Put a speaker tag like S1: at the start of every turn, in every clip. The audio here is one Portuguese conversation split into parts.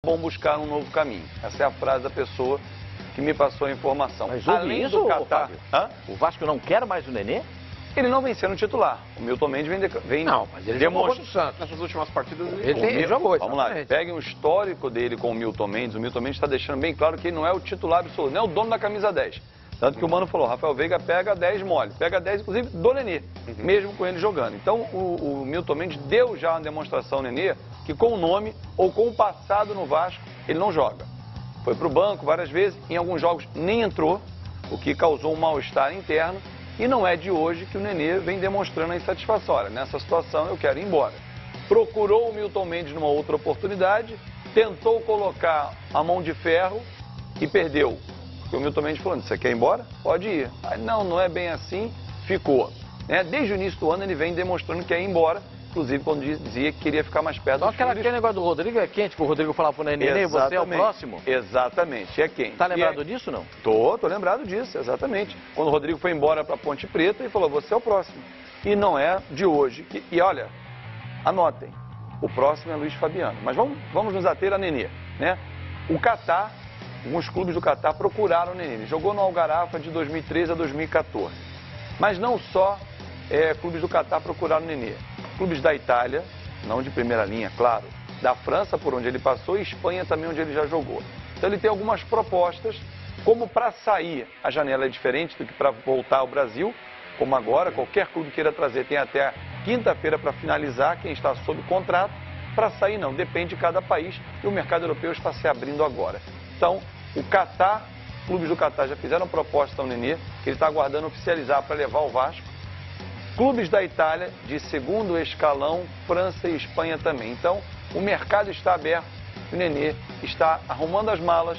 S1: vão buscar um novo caminho. Essa é a frase da pessoa que me passou a informação.
S2: Mas ouve isso,
S1: Catar,
S2: o Vasco não quer mais o Nenê?
S1: ele não vem sendo titular. O Milton Mendes vem
S3: Não, mas ele jogou
S1: demonstrando.
S3: contra o Santos. Nessas últimas partidas
S2: Ele jogou,
S1: Vamos lá,
S2: exatamente.
S1: peguem o histórico dele com o Milton Mendes. O Milton Mendes está deixando bem claro que ele não é o titular absoluto, não é o dono da camisa 10. Tanto que o Mano falou, Rafael Veiga pega 10 mole, pega 10 inclusive do Nenê, mesmo com ele jogando. Então o Milton Mendes deu já uma demonstração, Nenê, que com o nome ou com o passado no Vasco, ele não joga. Foi para o banco várias vezes, em alguns jogos nem entrou, o que causou um mal-estar interno. E não é de hoje que o Nenê vem demonstrando a insatisfação. Olha, nessa situação eu quero ir embora. Procurou o Milton Mendes numa outra oportunidade, tentou colocar a mão de ferro e perdeu. Porque o Milton Mendes falou, você quer ir embora? Pode ir. Aí, não é bem assim, ficou. Né? Desde o início do ano ele vem demonstrando que quer ir embora, inclusive quando dizia que queria ficar mais perto dos filhos.
S2: Aquele negócio do Rodrigo é quente, que o Rodrigo falava pro Nenê, você é o próximo?
S1: Exatamente, é quente.
S2: Tá lembrado disso, não?
S1: Tô lembrado disso, exatamente. Quando o Rodrigo foi embora para Ponte Preta, ele falou, você é o próximo. E não é de hoje. E olha, anotem, o próximo é Luiz Fabiano. Mas vamos nos ater a Nenê, né? O Catar, alguns clubes do Catar procuraram o Nenê. Ele jogou no Algarrafa de 2013 a 2014. Mas não só clubes do Catar procuraram o Nenê. Clubes da Itália, não de primeira linha, claro, da França, por onde ele passou, e Espanha também, onde ele já jogou. Então ele tem algumas propostas, como para sair, a janela é diferente do que para voltar ao Brasil, como agora, qualquer clube queira trazer, tem até quinta-feira para finalizar, quem está sob contrato, para sair não, depende de cada país, e o mercado europeu está se abrindo agora. Então, o Catar, clubes do Catar já fizeram proposta ao Nenê, que ele está aguardando oficializar para levar o Vasco. Clubes da Itália, de segundo escalão, França e Espanha também. Então, o mercado está aberto, o Nenê está arrumando as malas,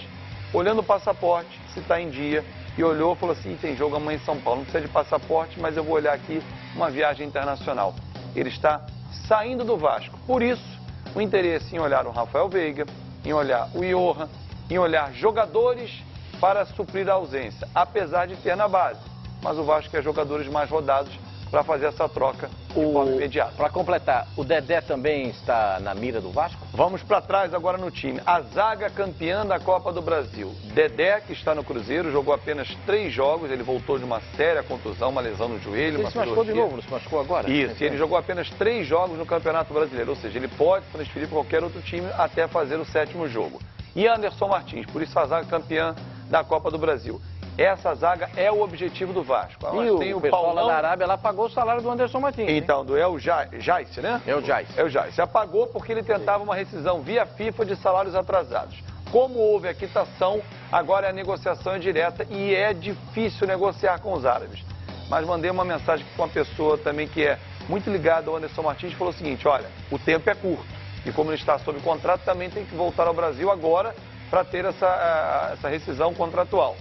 S1: olhando o passaporte, se está em dia, e olhou e falou assim, tem jogo amanhã em São Paulo, não precisa de passaporte, mas eu vou olhar aqui uma viagem internacional. Ele está saindo do Vasco. Por isso, o interesse em olhar o Rafael Veiga, em olhar o Johan, em olhar jogadores para suprir a ausência, apesar de ter na base. Mas o Vasco quer jogadores mais rodados para fazer essa troca de forma imediata.
S2: Para completar, o Dedé também está na mira do Vasco?
S1: Vamos para trás agora no time. A zaga campeã da Copa do Brasil. Dedé, que está no Cruzeiro, jogou apenas 3 jogos, ele voltou de uma séria contusão, uma lesão no joelho.
S2: Ele se machucou de novo, não se machucou agora?
S1: Isso, ele jogou apenas 3 jogos no Campeonato Brasileiro, ou seja, ele pode transferir para qualquer outro time até fazer o 7º jogo. E Anderson Martins, por isso a zaga campeã da Copa do Brasil. Essa zaga é o objetivo do Vasco.
S2: E tem o pessoal lá da Arábia, lá pagou o salário do Anderson Martins.
S1: Então, do El Jaice, né?
S2: El Jaice.
S1: El Jaice. Apagou porque ele tentava uma rescisão via FIFA de salários atrasados. Como houve a quitação, agora a negociação é direta e é difícil negociar com os árabes. Mas mandei uma mensagem com uma pessoa também que é muito ligada ao Anderson Martins e falou o seguinte, olha, o tempo é curto. E como ele está sob contrato, também tem que voltar ao Brasil agora para ter essa rescisão contratual.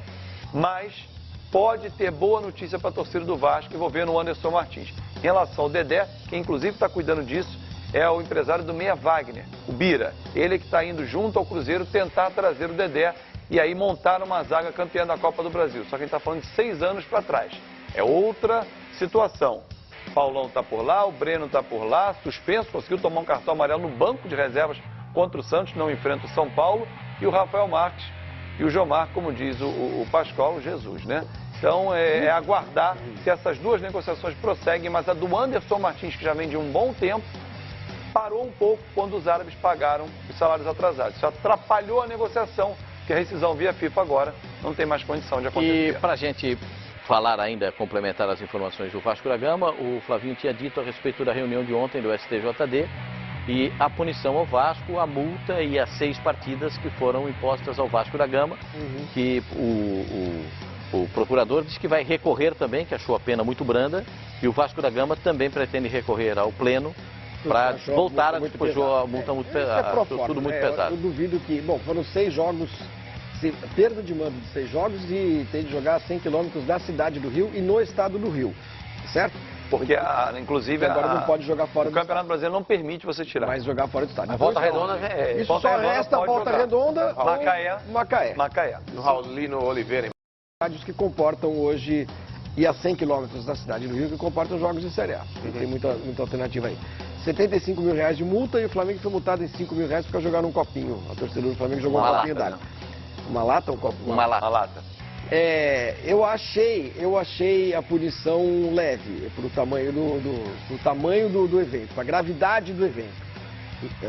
S1: Mas pode ter boa notícia para a torcida do Vasco envolvendo o Anderson Martins. Em relação ao Dedé, quem inclusive está cuidando disso é o empresário do Meia Wagner, o Bira. Ele que está indo junto ao Cruzeiro tentar trazer o Dedé e aí montar uma zaga campeã da Copa do Brasil. Só que ele está falando de 6 anos para trás. É outra situação. Paulão está por lá, o Breno está por lá, suspenso, conseguiu tomar um cartão amarelo no banco de reservas contra o Santos, não enfrenta o São Paulo, e o Rafael Marques e o Jomar, como diz o Pascoal, o Jesus, né? Então, é aguardar se essas duas negociações prosseguem, mas a do Anderson Martins, que já vem de um bom tempo, parou um pouco quando os árabes pagaram os salários atrasados. Isso atrapalhou a negociação, que a rescisão via FIFA agora não tem mais condição de acontecer.
S2: E para a gente falar ainda, complementar as informações do Vasco da Gama, o Flavinho tinha dito a respeito da reunião de ontem do STJD, e a punição ao Vasco, a multa e as 6 partidas que foram impostas ao Vasco da Gama, que o procurador disse que vai recorrer também, que achou a pena muito branda, e o Vasco da Gama também pretende recorrer ao pleno para voltar a dispor a multa muito pesada, tudo muito pesado.
S4: Eu duvido que, bom, foram 6 jogos, perda de mando de 6 jogos e tem de jogar a 100 quilômetros da cidade do Rio e no estado do Rio, certo?
S1: Porque, inclusive,
S4: agora não pode jogar fora do estado.
S1: O Campeonato Brasileiro não permite você tirar.
S4: Mas jogar fora do estado.
S2: A Volta Redonda
S4: isso só resta a Volta Redonda ou
S1: Macaé.
S3: No Raulino Oliveira.
S4: Estádios que comportam hoje, e a 100 quilômetros da cidade do Rio, que comportam jogos de Série A. Tem muita alternativa aí. 75 mil reais de multa e o Flamengo foi multado em 5 mil reais porque jogaram um copinho. A torcida do Flamengo jogou um copinho d'água. Uma lata ou um copo?
S2: Uma lata.
S4: Eu achei a punição leve pro tamanho do evento, pra gravidade do evento.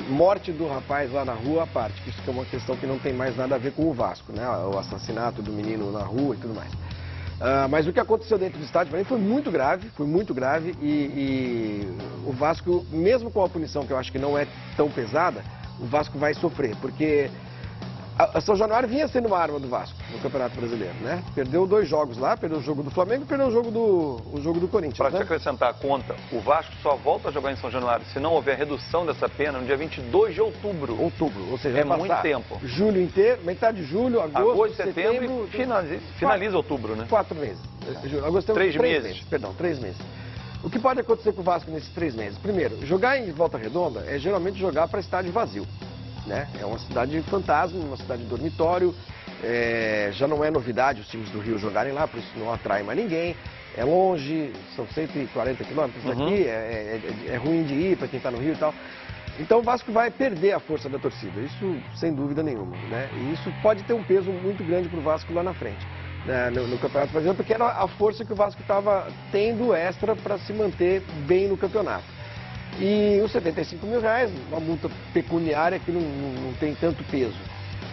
S4: Morte do rapaz lá na rua à parte, que isso é uma questão que não tem mais nada a ver com o Vasco, né? O assassinato do menino na rua e tudo mais. Mas o que aconteceu dentro do estádio, para mim, foi muito grave e o Vasco, mesmo com a punição que eu acho que não é tão pesada, o Vasco vai sofrer, porque a São Januário vinha sendo uma arma do Vasco no Campeonato Brasileiro, né? Perdeu 2 jogos lá, perdeu o jogo do Flamengo e perdeu o jogo do Corinthians.
S1: Para te
S4: né?
S1: acrescentar a conta, o Vasco só volta a jogar em São Januário se não houver redução dessa pena no dia 22 de outubro.
S4: Ou seja,
S1: É
S4: vai
S1: muito
S4: passar
S1: tempo.
S4: Julho inteiro, metade de julho, agosto,
S1: setembro e finaliza outubro, né?
S4: 4 meses. Agosto,
S1: 3 meses.
S4: Perdão, 3 meses. O que pode acontecer com o Vasco nesses 3 meses? Primeiro, jogar em Volta Redonda é geralmente jogar para estádio vazio. Né? É uma cidade fantasma, uma cidade dormitório, já não é novidade os times do Rio jogarem lá, por isso não atrai mais ninguém, é longe, são 140 quilômetros daqui, é ruim de ir para quem está no Rio e tal. Então o Vasco vai perder a força da torcida, isso sem dúvida nenhuma, né? E isso pode ter um peso muito grande para o Vasco lá na frente, né? no Campeonato Brasileiro, porque era a força que o Vasco estava tendo extra para se manter bem no campeonato. E os 75 mil reais, uma multa pecuniária que não tem tanto peso.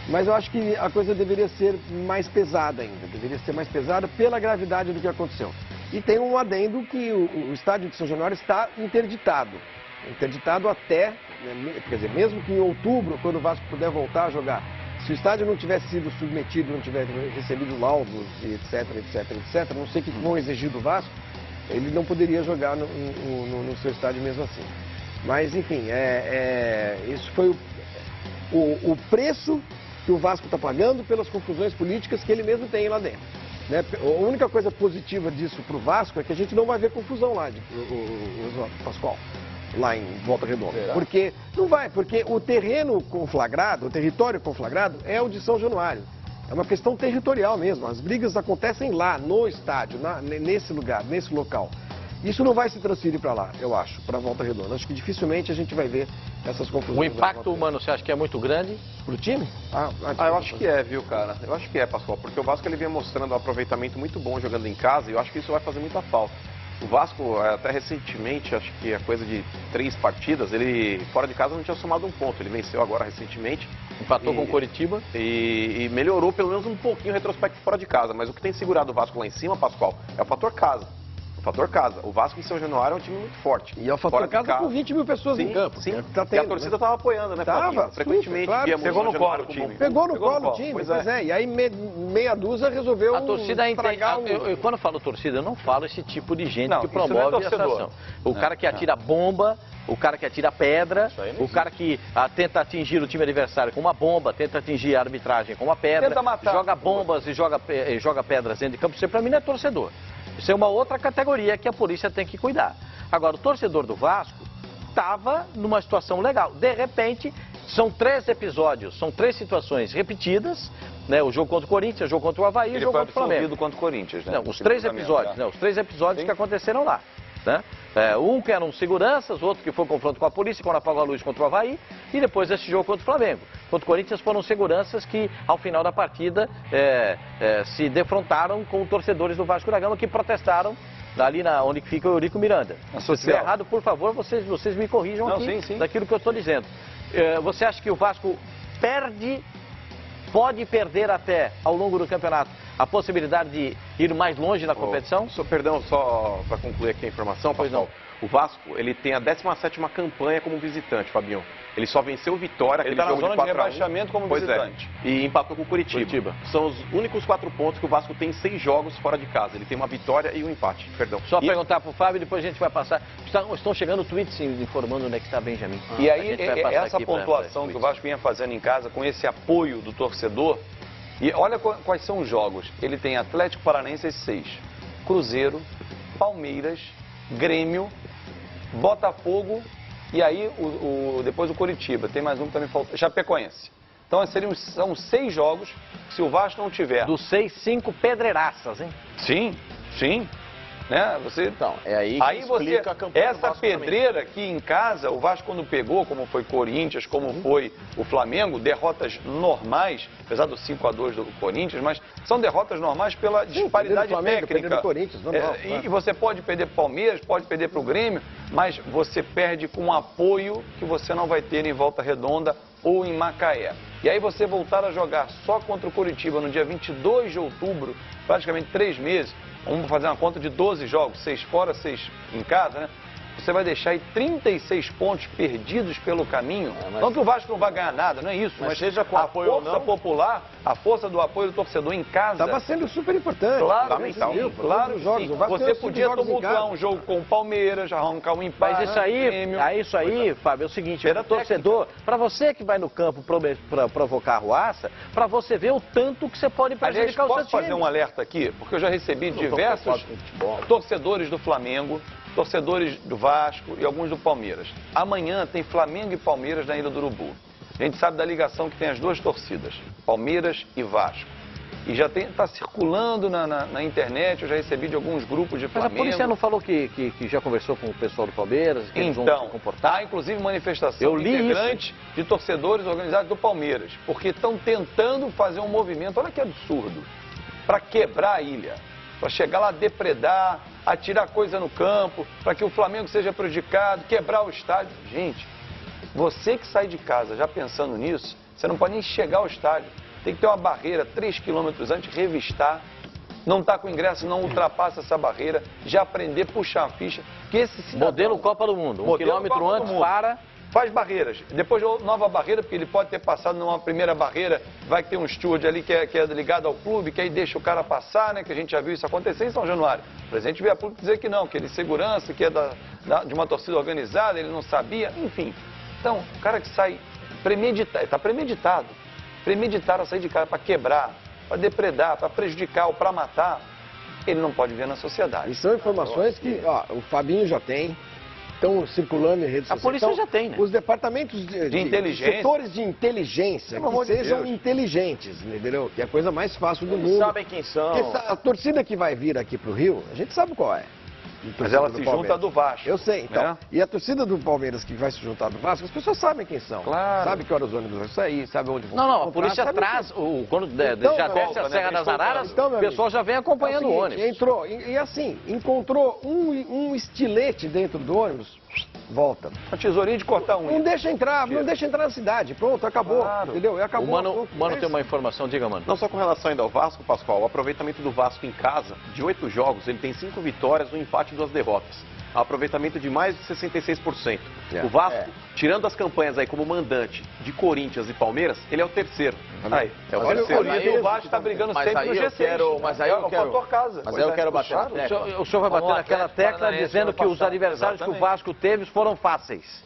S4: Mas eu acho que a coisa deveria ser mais pesada ainda, deveria ser mais pesada pela gravidade do que aconteceu. E tem um adendo que o estádio de São Januário está interditado até, quer dizer, mesmo que em outubro, quando o Vasco puder voltar a jogar, se o estádio não tivesse sido submetido, não tivesse recebido laudos, etc, não sei o que vão exigir do Vasco, ele não poderia jogar no seu estádio mesmo assim. Mas, enfim, isso foi o preço que o Vasco está pagando pelas confusões políticas que ele mesmo tem lá dentro. Né? A única coisa positiva disso para o Vasco é que a gente não vai ver confusão lá, Pascoal, lá em Volta Redonda.
S1: Será?
S4: Porque não vai, porque o terreno conflagrado, o território conflagrado é o de São Januário. É uma questão territorial mesmo, as brigas acontecem lá, no estádio, nesse lugar, nesse local. Isso não vai se transferir para lá, eu acho, para Volta Redonda. Acho que dificilmente a gente vai ver essas confusões.
S2: O impacto humano, você acha que é muito grande
S4: para o time?
S3: Eu acho que é, viu, cara? Eu acho que é, Pascoal, porque o Vasco ele vinha mostrando um aproveitamento muito bom jogando em casa e eu acho que isso vai fazer muita falta. O Vasco, até recentemente, acho que a coisa de 3 partidas, ele fora de casa não tinha somado um ponto. Ele venceu agora recentemente.
S2: Empatou com o Coritiba.
S3: E melhorou pelo menos um pouquinho o retrospecto fora de casa. Mas o que tem segurado o Vasco lá em cima, Pascoal, é o fator casa. Fator casa. O Vasco em São Januário é um time muito forte.
S4: E é o fator casa com 20 mil pessoas em campo.
S3: Sim,
S4: tá
S3: e a torcida estava apoiando, né?
S4: Tava,
S3: frequentemente.
S4: claro.
S1: Pegou no colo o time.
S4: Pegou no colo o time, pois é. E aí meia dúzia resolveu
S2: A torcida
S4: estragar
S2: eu quando eu falo torcida, eu não falo esse tipo de gente que
S1: Isso não é
S2: promove essa
S1: torcedor.
S2: ação. O cara que atira bomba, o cara que atira pedra, o cara que tenta atingir o time adversário com uma bomba, tenta atingir a arbitragem com uma pedra,
S1: Tenta matar.
S2: joga bombas e joga pedras dentro de campo. Isso pra mim não é torcedor. Isso é uma outra categoria que a polícia tem que cuidar. Agora, o torcedor do Vasco estava numa situação legal. De repente, são 3 episódios, são 3 situações repetidas, né? O jogo contra o Corinthians, o jogo contra o Avaí e o jogo contra o Flamengo.
S1: Ele foi contra o Corinthians, né?
S2: Não, os 3 episódios, né? Os 3 episódios que aconteceram lá. Né? Um que eram seguranças, outro que foi confronto com a polícia quando apagou a luz contra o Avaí e depois esse jogo contra o Flamengo. Contra o Corinthians foram seguranças que ao final da partida se defrontaram com torcedores do Vasco da Gama que protestaram ali onde fica o Eurico Miranda. Se eu estiver errado, por favor, vocês me corrijam aqui daquilo que eu estou dizendo. Você acha que o Vasco pode perder até ao longo do campeonato a possibilidade de ir mais longe na competição?
S3: Perdão, só para concluir aqui a informação,
S2: pois não.
S3: O Vasco, ele tem a 17ª campanha como visitante, Fabinho. Ele só venceu o Vitória,
S1: ele
S3: aquele
S1: está na
S3: jogo
S1: zona
S3: de 4
S1: de rebaixamento como visitante.
S3: E empatou com o Curitiba. São os únicos 4 pontos que o Vasco tem em 6 jogos fora de casa. Ele tem uma vitória e um empate, perdão.
S2: Só perguntar para o Fábio e depois a gente vai passar. Estão chegando tweets informando onde é que está Benjamin.
S1: E aí, essa pontuação que o Vasco vinha fazendo em casa, com esse apoio do torcedor, e olha quais são os jogos. Ele tem Atlético Paranaense 6, Cruzeiro, Palmeiras, Grêmio, Botafogo e aí depois o Coritiba. Tem mais um que também falta, Chapecoense. Então são 6 jogos que se o Vasco não tiver...
S2: Dos 6, 5 pedreiraças, hein?
S1: Sim, sim. Né? Você...
S2: Então, é aí que explica a campanha do
S1: essa
S2: Vasco
S1: pedreira aqui em casa, o Vasco quando pegou, como foi Corinthians, como foi o Flamengo, derrotas normais, apesar do 5-2 do Corinthians, mas são derrotas normais pela disparidade
S4: Flamengo,
S1: técnica.
S4: do Corinthians, normal, claro.
S1: E você pode perder pro Palmeiras, pode perder pro Grêmio, mas você perde com um apoio que você não vai ter em Volta Redonda ou em Macaé. E aí você voltar a jogar só contra o Coritiba no dia 22 de outubro, praticamente 3 meses, vamos fazer uma conta de 12 jogos, 6 fora, 6 em casa, né? Você vai deixar aí 36 pontos perdidos pelo caminho. Não que o Vasco não vai ganhar nada, não é isso. Mas
S2: seja com
S1: a
S2: apoio ou
S1: força
S2: não,
S1: popular, a força do apoio do torcedor em casa...
S4: Estava sendo super importante.
S1: Claro,
S3: fundamental.
S1: claro que
S4: jogos.
S1: sim.
S4: O Vasco
S1: Você
S4: ganhou 5
S1: podia
S4: jogos em
S1: tumultuar
S4: casa.
S1: um jogo com o Palmeiras, arrancar um empate.
S2: Mas isso aí, Fábio, é o seguinte, o torcedor, para você que vai no campo para provocar ruaça, para você ver o tanto que você pode
S1: Aliás,
S2: prejudicar o seu
S1: posso fazer
S2: time.
S1: um alerta aqui? Porque eu já recebi diversos torcedores do Flamengo, torcedores do Vasco e alguns do Palmeiras. Amanhã tem Flamengo e Palmeiras na Ilha do Urubu. A gente sabe da ligação que tem as duas torcidas, Palmeiras e Vasco. E já está circulando na internet, eu já recebi de alguns grupos de
S2: Mas
S1: Flamengo.
S2: a polícia não falou que já conversou com o pessoal do Palmeiras, que eles vão se comportar?
S1: Há inclusive manifestação
S2: Eu li
S1: integrante de torcedores organizados do Palmeiras, porque estão tentando fazer um movimento, olha que absurdo, para quebrar a ilha, para chegar lá, depredar, atirar coisa no campo, para que o Flamengo seja prejudicado, quebrar o estádio. Gente, você que sai de casa já pensando nisso, você não pode nem chegar ao estádio. Tem que ter uma barreira 3 quilômetros antes, revistar. Não está com ingresso, não ultrapassa essa barreira, já aprender, puxar a ficha. Que esse cidadão,
S2: Modelo Copa do Mundo, 1
S1: Modelo
S2: quilômetro
S1: Copa do
S2: antes
S1: Mundo.
S2: para...
S1: Faz barreiras. Depois nova barreira, porque ele pode ter passado numa primeira barreira, vai ter um steward ali que é ligado ao clube, que aí deixa o cara passar, né? Que a gente já viu isso acontecer em São Januário. O presidente veio a público dizer que não, que ele é segurança, que é de uma torcida organizada, ele não sabia, enfim. Então, o cara que sai premeditado, está premeditado. Premeditaram a sair de casa para quebrar, para depredar, para prejudicar ou para matar, ele não pode viver na sociedade.
S4: E são informações que, ó, o Fabinho já tem. Estão circulando em redes sociais.
S2: A polícia já tem, né?
S4: Os departamentos de
S1: inteligência.
S4: setores de inteligência,
S1: Pelo amor
S4: que
S1: de
S4: sejam
S1: Deus.
S4: inteligentes, entendeu? Que é a coisa mais fácil do
S2: Eles
S4: mundo.
S2: sabem quem são.
S4: Porque a torcida que vai vir aqui pro Rio, a gente sabe qual é.
S1: Mas ela se junta do Vasco.
S4: Eu sei, então.
S1: né?
S4: E a torcida do Palmeiras que vai se juntar do Vasco, as pessoas sabem quem são.
S1: Claro.
S4: Sabe que horas os ônibus vão sair, sabe onde vão
S2: Não, a
S4: comprar,
S2: polícia
S4: sabe
S2: traz, quando
S4: Então,
S2: já
S4: meu
S2: desce a
S1: amigo,
S2: Serra
S1: né,
S2: das Araras,
S4: então, meu
S2: o pessoal já vem acompanhando o
S4: É o
S2: ônibus.
S4: seguinte, entrou, e assim, encontrou um estilete dentro do ônibus, volta.
S1: Uma tesourinha de cortar unha.
S4: Não deixa entrar, não deixa entrar na cidade. Pronto, acabou.
S1: Claro.
S4: Entendeu? E acabou.
S2: O Mano,
S4: Pronto,
S2: Mano
S4: é
S2: tem uma informação, diga, Mano.
S3: Não só com relação ainda ao Vasco, Pascoal, o aproveitamento do Vasco em casa, de 8 jogos, ele tem 5 vitórias, um empate e 2 derrotas. Aproveitamento de mais de 66%. O Vasco, tirando as campanhas aí como mandante de Corinthians e Palmeiras, ele é o terceiro.
S1: Aí,
S3: É o
S4: olha
S3: terceiro.
S1: Por isso o Vasco está brigando
S2: Mas
S1: sempre
S2: aí
S1: no
S2: eu
S1: G6.
S2: quero- mas aí eu
S1: é o
S2: quero-
S1: fator casa.
S2: Mas
S1: Pois
S2: aí eu
S1: é.
S2: quero bater na
S1: Claro,
S2: tecla. O senhor vai bater
S1: Como o
S2: naquela
S1: Atlético
S2: tecla
S1: Paranaense
S2: dizendo
S1: ano
S2: que os
S1: passado,
S2: adversários que o
S1: exatamente.
S2: Vasco teve foram fáceis.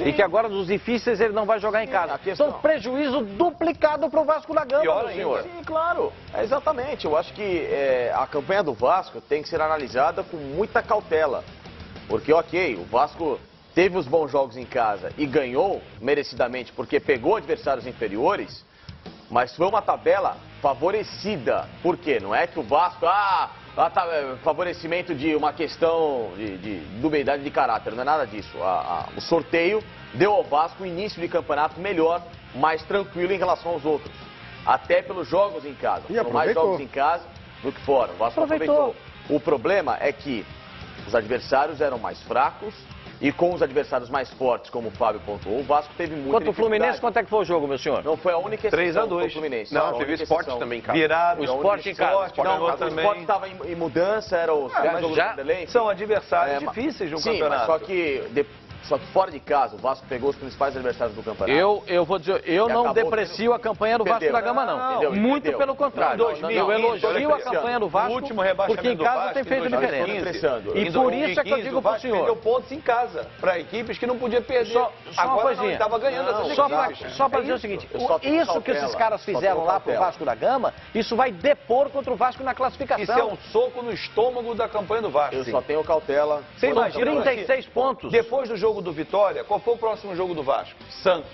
S2: E que agora dos difíceis ele não vai jogar em casa. Então prejuízo duplicado para o Vasco da Gama,
S1: Pior
S2: meu
S1: ainda.
S2: senhor.
S5: Sim, claro. É exatamente. Eu acho que a campanha do Vasco tem que ser analisada com muita cautela. Porque, ok, o Vasco teve os bons jogos em casa e ganhou merecidamente porque pegou adversários inferiores, mas foi uma tabela favorecida. Por quê? Não é que o Vasco, favorecimento de uma questão de dubiedade de caráter, não é nada disso. O sorteio deu ao Vasco um início de campeonato melhor, mais tranquilo em relação aos outros. Até pelos jogos em casa.
S4: E
S5: Foram mais
S4: aproveitou.
S5: jogos em casa do que fora. O Vasco aproveitou. O problema é que os adversários eram mais fracos e com os adversários mais fortes, como o Fábio pontuou, o Vasco teve muita
S2: Quanto o Fluminense,
S5: dificuldade.
S2: quanto é que foi o jogo, meu senhor?
S5: Não foi a única exceção
S1: 3 a 2.
S5: do Fluminense.
S3: Não,
S5: a
S3: teve
S5: única
S3: esporte
S5: exceção.
S3: também em casa.
S1: Virado.
S2: O Sport em casa.
S5: Não,
S1: ganhou
S5: o Sport estava em mudança, era o
S2: mas
S5: jogo
S2: já
S5: do Vanderlei, enfim.
S1: São adversários
S5: mas-
S1: difíceis de um
S5: sim,
S1: campeonato.
S5: mas só que fora de casa, o Vasco pegou os principais adversários do campeonato.
S2: Eu vou dizer, eu
S5: E
S2: não
S5: acabou
S2: deprecio a campanha do Vasco
S5: Perdeu.
S2: da Gama, não.
S5: Não, entendeu?
S2: Muito
S5: Entendeu.
S2: pelo contrário.
S5: Não, não,
S2: eu
S5: não,
S2: elogio
S5: olha
S2: a
S5: aqui,
S2: campanha do Vasco,
S1: O último rebaixamento
S2: porque em
S1: do
S2: casa
S1: Vasco,
S2: tem feito
S1: em
S2: diferença.
S1: 2015,
S2: E
S1: em
S2: por isso é que eu
S1: 2015,
S2: digo
S1: o
S2: pro
S1: Vasco
S2: senhor.
S1: perdeu pontos em casa para equipes que não podia perder.
S2: Só uma
S1: Agora
S2: coisinha.
S1: não, estava ganhando essas
S2: Só para
S1: equipes.
S2: dizer o seguinte,
S5: Eu só tenho
S2: isso que
S5: cautela,
S2: esses caras
S5: só
S2: fizeram
S5: tenho
S2: lá pro
S5: cautela.
S2: Vasco da Gama, isso vai depor contra o Vasco na classificação.
S1: Isso é um soco no estômago da campanha do Vasco.
S5: Eu só tenho cautela.
S1: Você
S2: São
S1: imagina
S2: 36 pontos.
S1: Depois do jogo do Vitória, qual foi o próximo jogo do Vasco? Santos.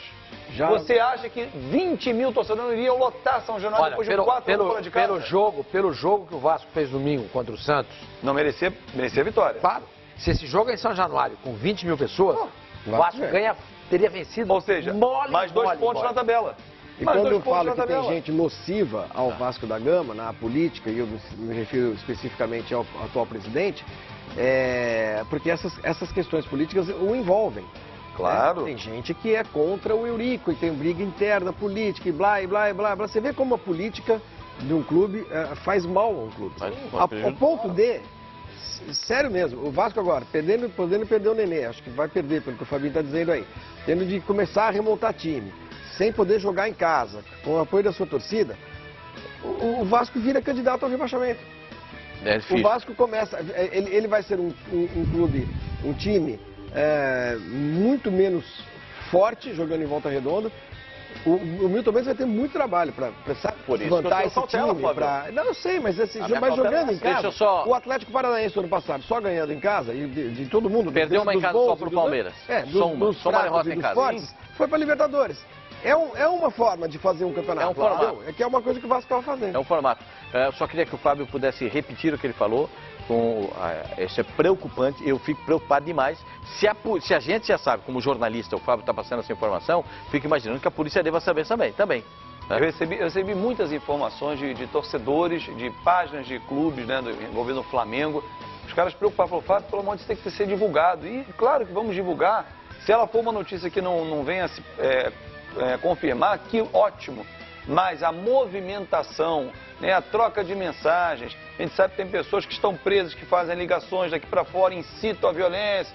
S1: Você acha que 20 mil torcedores não iriam lotar São Januário depois de 4 anos fora de casa?
S6: Pelo jogo que o Vasco fez domingo contra o Santos.
S1: Não merecia a vitória.
S6: Claro. Se esse jogo é em São Januário com 20 mil pessoas, o Vasco teria vencido.
S1: Ou seja, mais 2 pontos na tabela.
S4: E quando eu falo que tem gente nociva ao Vasco da Gama, na política, e eu me refiro especificamente ao atual presidente, porque essas questões políticas o envolvem.
S1: Claro.
S4: Tem gente que é contra o Eurico e tem briga interna política e blá, e blá, e blá, blá. Você vê como a política de um clube faz mal a um clube. Ao ponto de, sério mesmo, o Vasco agora, podendo perder o Nenê, acho que vai perder, pelo que o Fabinho está dizendo aí, tendo de começar a remontar time, sem poder jogar em casa, com o apoio da sua torcida, o Vasco vira candidato ao rebaixamento. O Vasco começa, ele vai ser um clube, um time muito menos forte jogando em Volta Redonda. O Milton Mendes vai ter muito trabalho para levantar esse time. Não, eu sei, mas jogando em casa, o Atlético Paranaense ano passado, só ganhando em casa, e de todo mundo...
S2: Perdeu uma em casa só pro Palmeiras.
S4: Só uma derrota em casa. Fortes, foi para Libertadores. É uma forma de fazer um campeonato.
S2: É um formato.
S4: É que é uma coisa que o Vasco estava fazendo.
S2: É um formato. Eu só queria que o Fábio pudesse repetir o que ele falou. Isso é preocupante, eu fico preocupado demais. Se a gente já sabe, como jornalista, o Fábio está passando essa informação, fico imaginando que a polícia deva saber também.
S1: Eu recebi muitas informações de torcedores, de páginas de clubes, né, envolvendo o Flamengo. Os caras preocupados, falaram, Fábio, pelo amor de Deus, tem que ser divulgado. E claro que vamos divulgar. Se ela for uma notícia que não venha se confirmar, que ótimo. Mas a movimentação, né, a troca de mensagens, a gente sabe que tem pessoas que estão presas, que fazem ligações daqui para fora, incitam a violência,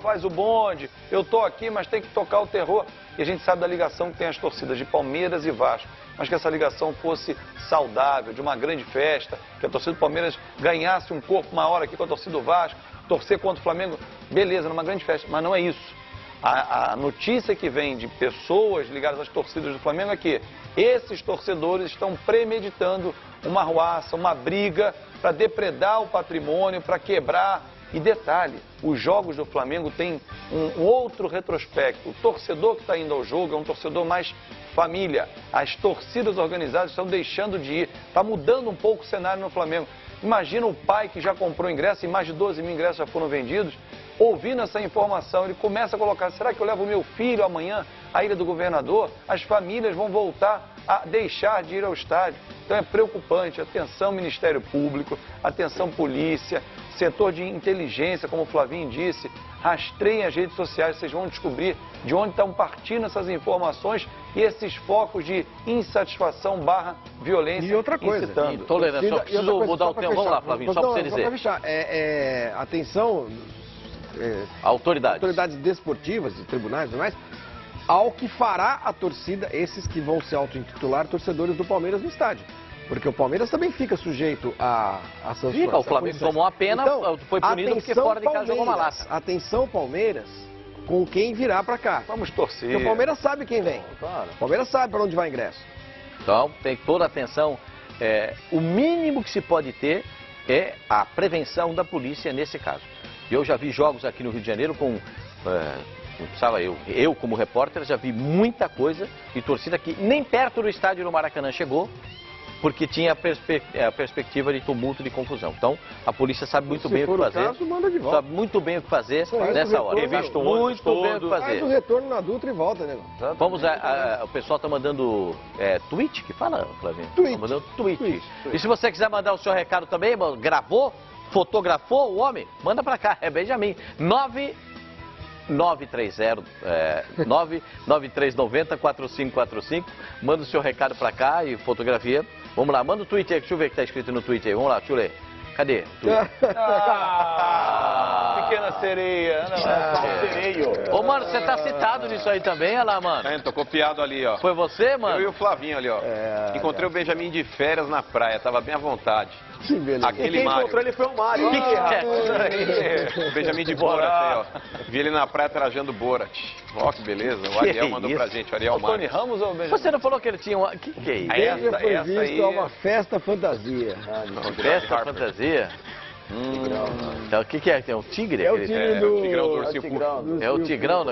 S1: faz o bonde, eu tô aqui, mas tem que tocar o terror. E a gente sabe da ligação que tem as torcidas de Palmeiras e Vasco, mas que essa ligação fosse saudável, de uma grande festa, que a torcida do Palmeiras ganhasse um corpo maior aqui com a torcida do Vasco, torcer contra o Flamengo, beleza, numa grande festa, mas não é isso. A notícia que vem de pessoas ligadas às torcidas do Flamengo é que esses torcedores estão premeditando uma arruaça, uma briga para depredar o patrimônio, para quebrar. E detalhe, os jogos do Flamengo têm um outro retrospecto. O torcedor que está indo ao jogo é um torcedor mais família. As torcidas organizadas estão deixando de ir. Está mudando um pouco o cenário no Flamengo. Imagina o pai que já comprou ingresso e mais de 12 mil ingressos já foram vendidos. Ouvindo essa informação, ele começa a colocar, será que eu levo meu filho amanhã à Ilha do Governador? As famílias vão voltar a deixar de ir ao estádio. Então é preocupante. Atenção Ministério Público, atenção polícia, setor de inteligência, como o Flavinho disse, rastreiem as redes sociais, vocês vão descobrir de onde estão partindo essas informações e esses focos de insatisfação / violência.
S4: E outra coisa,
S2: incitando. Tolerância, só preciso mudar o tempo. Vamos lá, Flavinho, só para você dizer.
S4: Atenção...
S2: autoridades
S4: desportivas, de tribunais e demais, ao que fará a torcida, esses que vão se auto-intitular torcedores do Palmeiras no estádio. Porque o Palmeiras também fica sujeito a sanções.
S2: O Flamengo tomou uma pena, então, foi punido porque fora de casa jogou uma lata.
S4: Atenção Palmeiras, com quem virá para cá.
S1: Vamos torcer.
S4: Porque o Palmeiras sabe quem vem.
S2: Claro.
S4: O Palmeiras sabe para onde vai ingresso.
S2: Então, tem toda a atenção. O mínimo que se pode ter é a prevenção da polícia nesse caso. Eu já vi jogos aqui no Rio de Janeiro com... eu como repórter já vi muita coisa de torcida que nem perto do estádio do Maracanã chegou, porque tinha a perspectiva de tumulto, de confusão. Então, a polícia sabe muito bem o que fazer.
S4: Caso, manda de volta.
S2: Sabe muito bem o que fazer nessa hora.
S1: Revisto
S2: muito bem o que fazer.
S4: Faz o retorno na Dutra e volta, né?
S2: Vamos, o pessoal está mandando tweet, que fala, Flavinho?
S4: Tweet.
S2: Tá mandando tweet. E se você quiser mandar o seu recado também, gravou, fotografou o homem, manda para cá, é Benjamin. 99390-4545. Manda o seu recado pra cá e fotografia. Vamos lá, manda o tweet aí, deixa eu ver o que tá escrito no tweet aí. Vamos lá, deixa eu ler. Cadê?
S1: Pequena sereia.
S5: Sereio.
S2: Ô, mano, você tá citado nisso aí também, olha lá, mano.
S3: Tô copiado ali, ó.
S2: Foi você, mano?
S3: Eu e o Flavinho ali, ó. Encontrei o Benjamin de férias na praia, tava bem à vontade.
S4: Que beleza.
S5: E quem encontrou ele foi o Mário.
S3: O Benjamin de Borat aí, ó. Vi ele na praia trajando Borat. Ó, que beleza. O Ariel mandou pra gente, o Ariel
S1: Tony
S3: Mário.
S1: Ramos ou Benjamin?
S2: Você não falou que ele tinha uma... Que é isso?
S4: Ele foi visto
S3: aí...
S4: a uma festa fantasia.
S2: Festa, fantasia? Então, o que é? Tem um tigre?
S4: É o tigre do...
S3: Tigrão do Ursinho Puff.
S2: É o tigrão?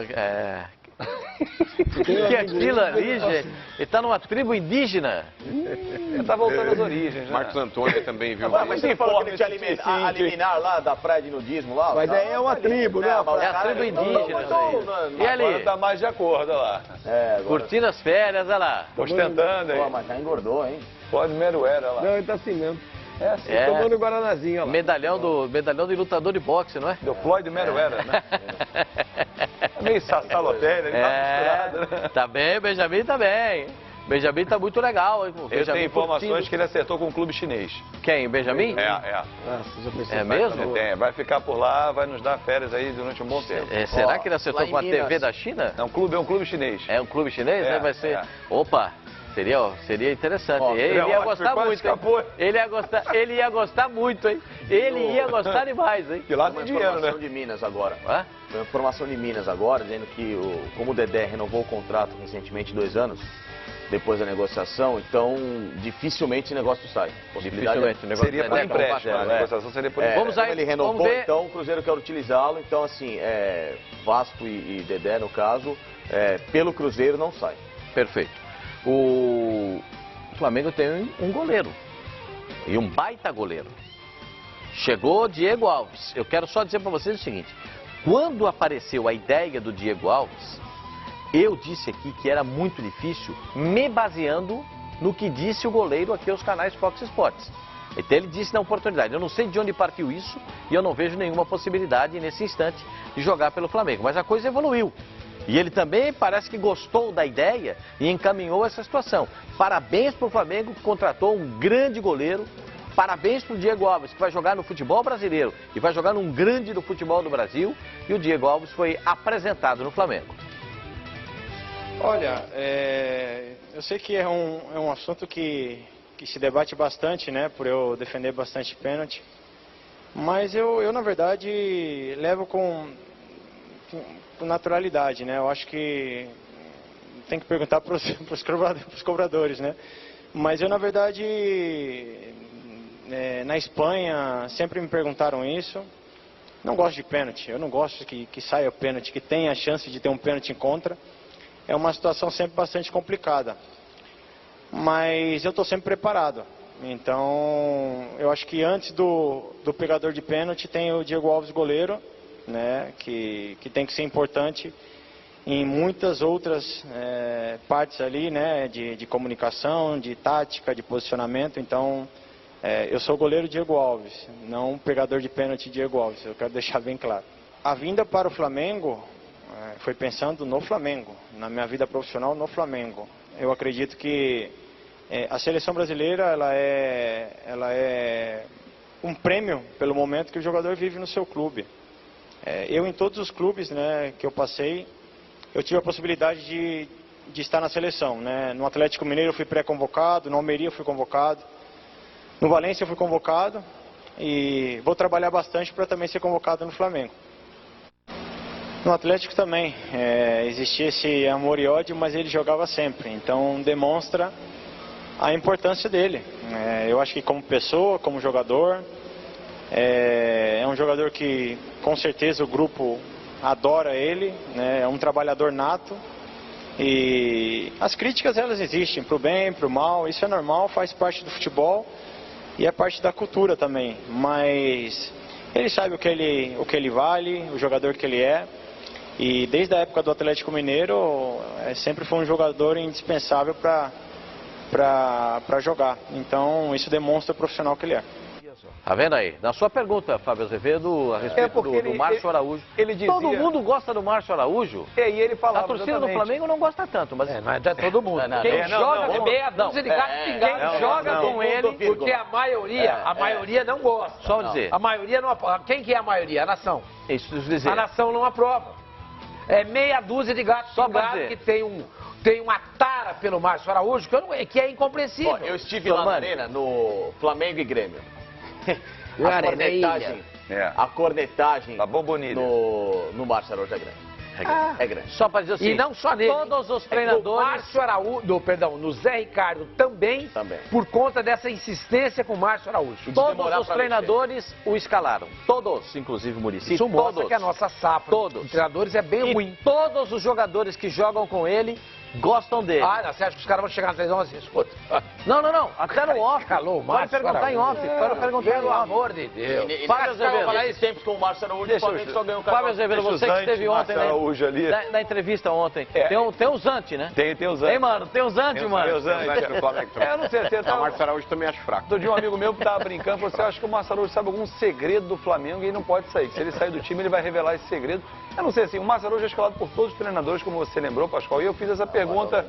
S2: Que aquilo ali, gente, ele tá numa tribo indígena.
S1: Ele tá voltando às origens, né?
S3: Marcos Antônio também, viu?
S5: Mas você falou que ele tinha a liminar lá da praia de nudismo lá?
S4: Mas aí é uma tribo, né?
S2: É a tribo indígena. E
S1: Agora
S2: ali,
S1: tá mais de acordo, olha lá.
S2: curtindo as férias, olha lá.
S1: Ostentando aí.
S5: Pô, mas já engordou, hein?
S1: Floyd Mayweather, olha lá.
S4: Não, ele tá assim mesmo.
S1: É assim.
S2: É.
S4: Tomando Guaranazinho, ó lá.
S2: Medalhão de lutador de boxe, não é?
S1: Do Floyd Mayweather, né? É meio sassalotério, ele tá misturado, né?
S2: Tá bem, o Benjamin tá bem. Benjamin tá muito legal, hein? O
S1: Eu
S2: Benjamin
S1: tenho informações
S2: curtindo.
S1: que ele acertou com um clube chinês.
S2: Quem, o Benjamin?
S1: É.
S4: Nossa, já pensou?
S2: É mesmo?
S1: Vai ficar por lá, vai nos dar férias aí durante um bom tempo.
S2: Será que ele acertou
S5: lá em
S2: com a TV
S5: Minas.
S2: da China?
S1: É um clube chinês.
S2: É um clube chinês,
S1: É,
S2: né? Vai ser.
S1: é.
S2: Opa! Seria interessante.
S5: Ó,
S2: Ele ia
S1: ótimo,
S2: gostar
S1: quase
S2: muito, hein?
S1: escapou.
S2: Ele ia gostar muito, hein? Ele ia gostar demais, hein?
S1: E lá
S5: Uma
S1: tem dinheiro, né?
S5: informação de Minas agora.
S2: Hã?
S5: Foi uma informação de Minas agora, dizendo que como o Dedé renovou o contrato recentemente 2 anos, depois da negociação, então dificilmente esse negócio sai.
S2: Dificilmente. O negócio
S1: Seria
S2: da
S1: por
S2: Dedé com o
S1: empréstimo,
S2: Vasco,
S1: a negociação seria por
S2: Vamos
S1: empréstimo.
S2: aí,
S5: ele renovou,
S2: vamos ver.
S5: então o Cruzeiro quer utilizá-lo, então assim, Vasco e Dedé, no caso, pelo Cruzeiro não sai.
S2: Perfeito. O Flamengo tem um goleiro. E um baita goleiro. Chegou Diego Alves. Eu quero só dizer para vocês o seguinte. Quando apareceu a ideia do Diego Alves, eu disse aqui que era muito difícil, me baseando no que disse o goleiro aqui aos canais Fox Sports. Então ele disse na oportunidade, eu não sei de onde partiu isso e eu não vejo nenhuma possibilidade nesse instante de jogar pelo Flamengo. Mas a coisa evoluiu. E ele também parece que gostou da ideia e encaminhou essa situação. Parabéns para o Flamengo que contratou um grande goleiro. Parabéns para o Diego Alves, que vai jogar no futebol brasileiro e vai jogar num grande do futebol do Brasil. E o Diego Alves foi apresentado no Flamengo.
S7: Olha, eu sei que é um assunto que se debate bastante, né, por eu defender bastante pênalti. Mas eu na verdade, levo com naturalidade, né? Eu acho que tem que perguntar para os cobradores, né? Mas eu, na verdade, na Espanha, sempre me perguntaram isso. Não gosto de pênalti, eu não gosto que saia pênalti, que tenha a chance de ter um pênalti em contra. É uma situação sempre bastante complicada. Mas eu estou sempre preparado. Então, eu acho que antes do pegador de pênalti tem o Diego Alves goleiro, né, que tem que ser importante em muitas outras partes ali, né, de comunicação, de tática, de posicionamento. Então, eu sou o goleiro Diego Alves, não o pegador de pênalti Diego Alves, eu quero deixar bem claro. A vinda para o Flamengo foi pensando no Flamengo, na minha vida profissional no Flamengo. Eu acredito que a seleção brasileira ela é um prêmio pelo momento que o jogador vive no seu clube. Eu, em todos os clubes, né, que eu passei, eu tive a possibilidade de estar na seleção, né? No Atlético Mineiro eu fui pré-convocado, no Almeria eu fui convocado, no Valência eu fui convocado e vou trabalhar bastante para também ser convocado no Flamengo. No Atlético também existia esse amor e ódio, mas ele jogava sempre, então demonstra a importância dele. Eu acho que como pessoa, como jogador, é um jogador que com certeza o grupo adora ele, né? É um trabalhador nato e as críticas elas existem para o bem, para o mal, isso é normal, faz parte do futebol e é parte da cultura também, mas ele sabe o que ele vale, o jogador que ele é, e desde a época do Atlético Mineiro sempre foi um jogador indispensável para jogar, então isso demonstra o profissional que ele é.
S2: Tá vendo aí? Na sua pergunta, Fábio Azevedo, a respeito do Márcio Araújo.
S1: Ele dizia...
S2: Todo mundo gosta do Márcio Araújo.
S1: E ele falava
S2: A torcida
S1: exatamente.
S2: do Flamengo não gosta tanto, mas...
S6: Não é todo mundo.
S2: Quem
S6: joga
S2: não,
S6: com meia dúzia de gato pingado.
S2: Quem joga com ele...
S6: Porque a maioria não gosta.
S2: Só dizer.
S6: A maioria não aprova. Quem que é a maioria? A nação.
S2: Isso dizer.
S6: A nação não aprova. É meia dúzia de gatos
S2: Só pra
S6: pingados
S2: dizer.
S6: que tem uma tara pelo Márcio Araújo que é incompreensível.
S5: Ó, eu estive lá na arena, no Flamengo e Grêmio. A cornetagem
S1: É.
S5: a cornetagem
S1: Tá bom, bonito.
S5: no Márcio Araújo é grande. É grande.
S2: Só para dizer assim,
S6: E não só nele.
S2: todos os
S6: No
S2: treinadores...
S6: Márcio Araújo, no Zé Ricardo também, por conta dessa insistência com o Márcio Araújo.
S2: Todos os treinadores o escalaram. Todos, inclusive o Muricy.
S6: Isso mostra
S2: todos.
S6: que a nossa safra de treinadores é bem ruim.
S2: E todos os jogadores que jogam com ele gostam dele.
S6: Ah, não, você acha que os caras vão chegar na televisão assim, escuta.
S2: Não. Até no off.
S6: Calou,
S2: Pode perguntar em off. Pode perguntar
S6: Pelo
S2: em off.
S6: amor de Deus.
S2: Fábio Azevedo.
S5: Nesses tempos com o Márcio Araújo, o Flamengo só ganhou o
S2: Fábio Azevedo, você que esteve ontem na entrevista ontem. Tem o Zante, né?
S1: Tem o Zante.
S2: Tem, mano. Tem o Zante, mano.
S1: Tem o Zante no Flamengo. Eu não sei, você
S3: O Márcio Araújo também acho fraco.
S1: Outro dia um amigo meu que tava brincando, falou assim, acho que o Márcio Araújo sabe algum segredo do Flamengo e ele não pode sair. Se ele sair do time, ele vai revelar esse segredo. Eu não sei, assim, o Márcio Araújo é escalado por todos os treinadores, como você lembrou, Pascoal, e eu fiz essa pergunta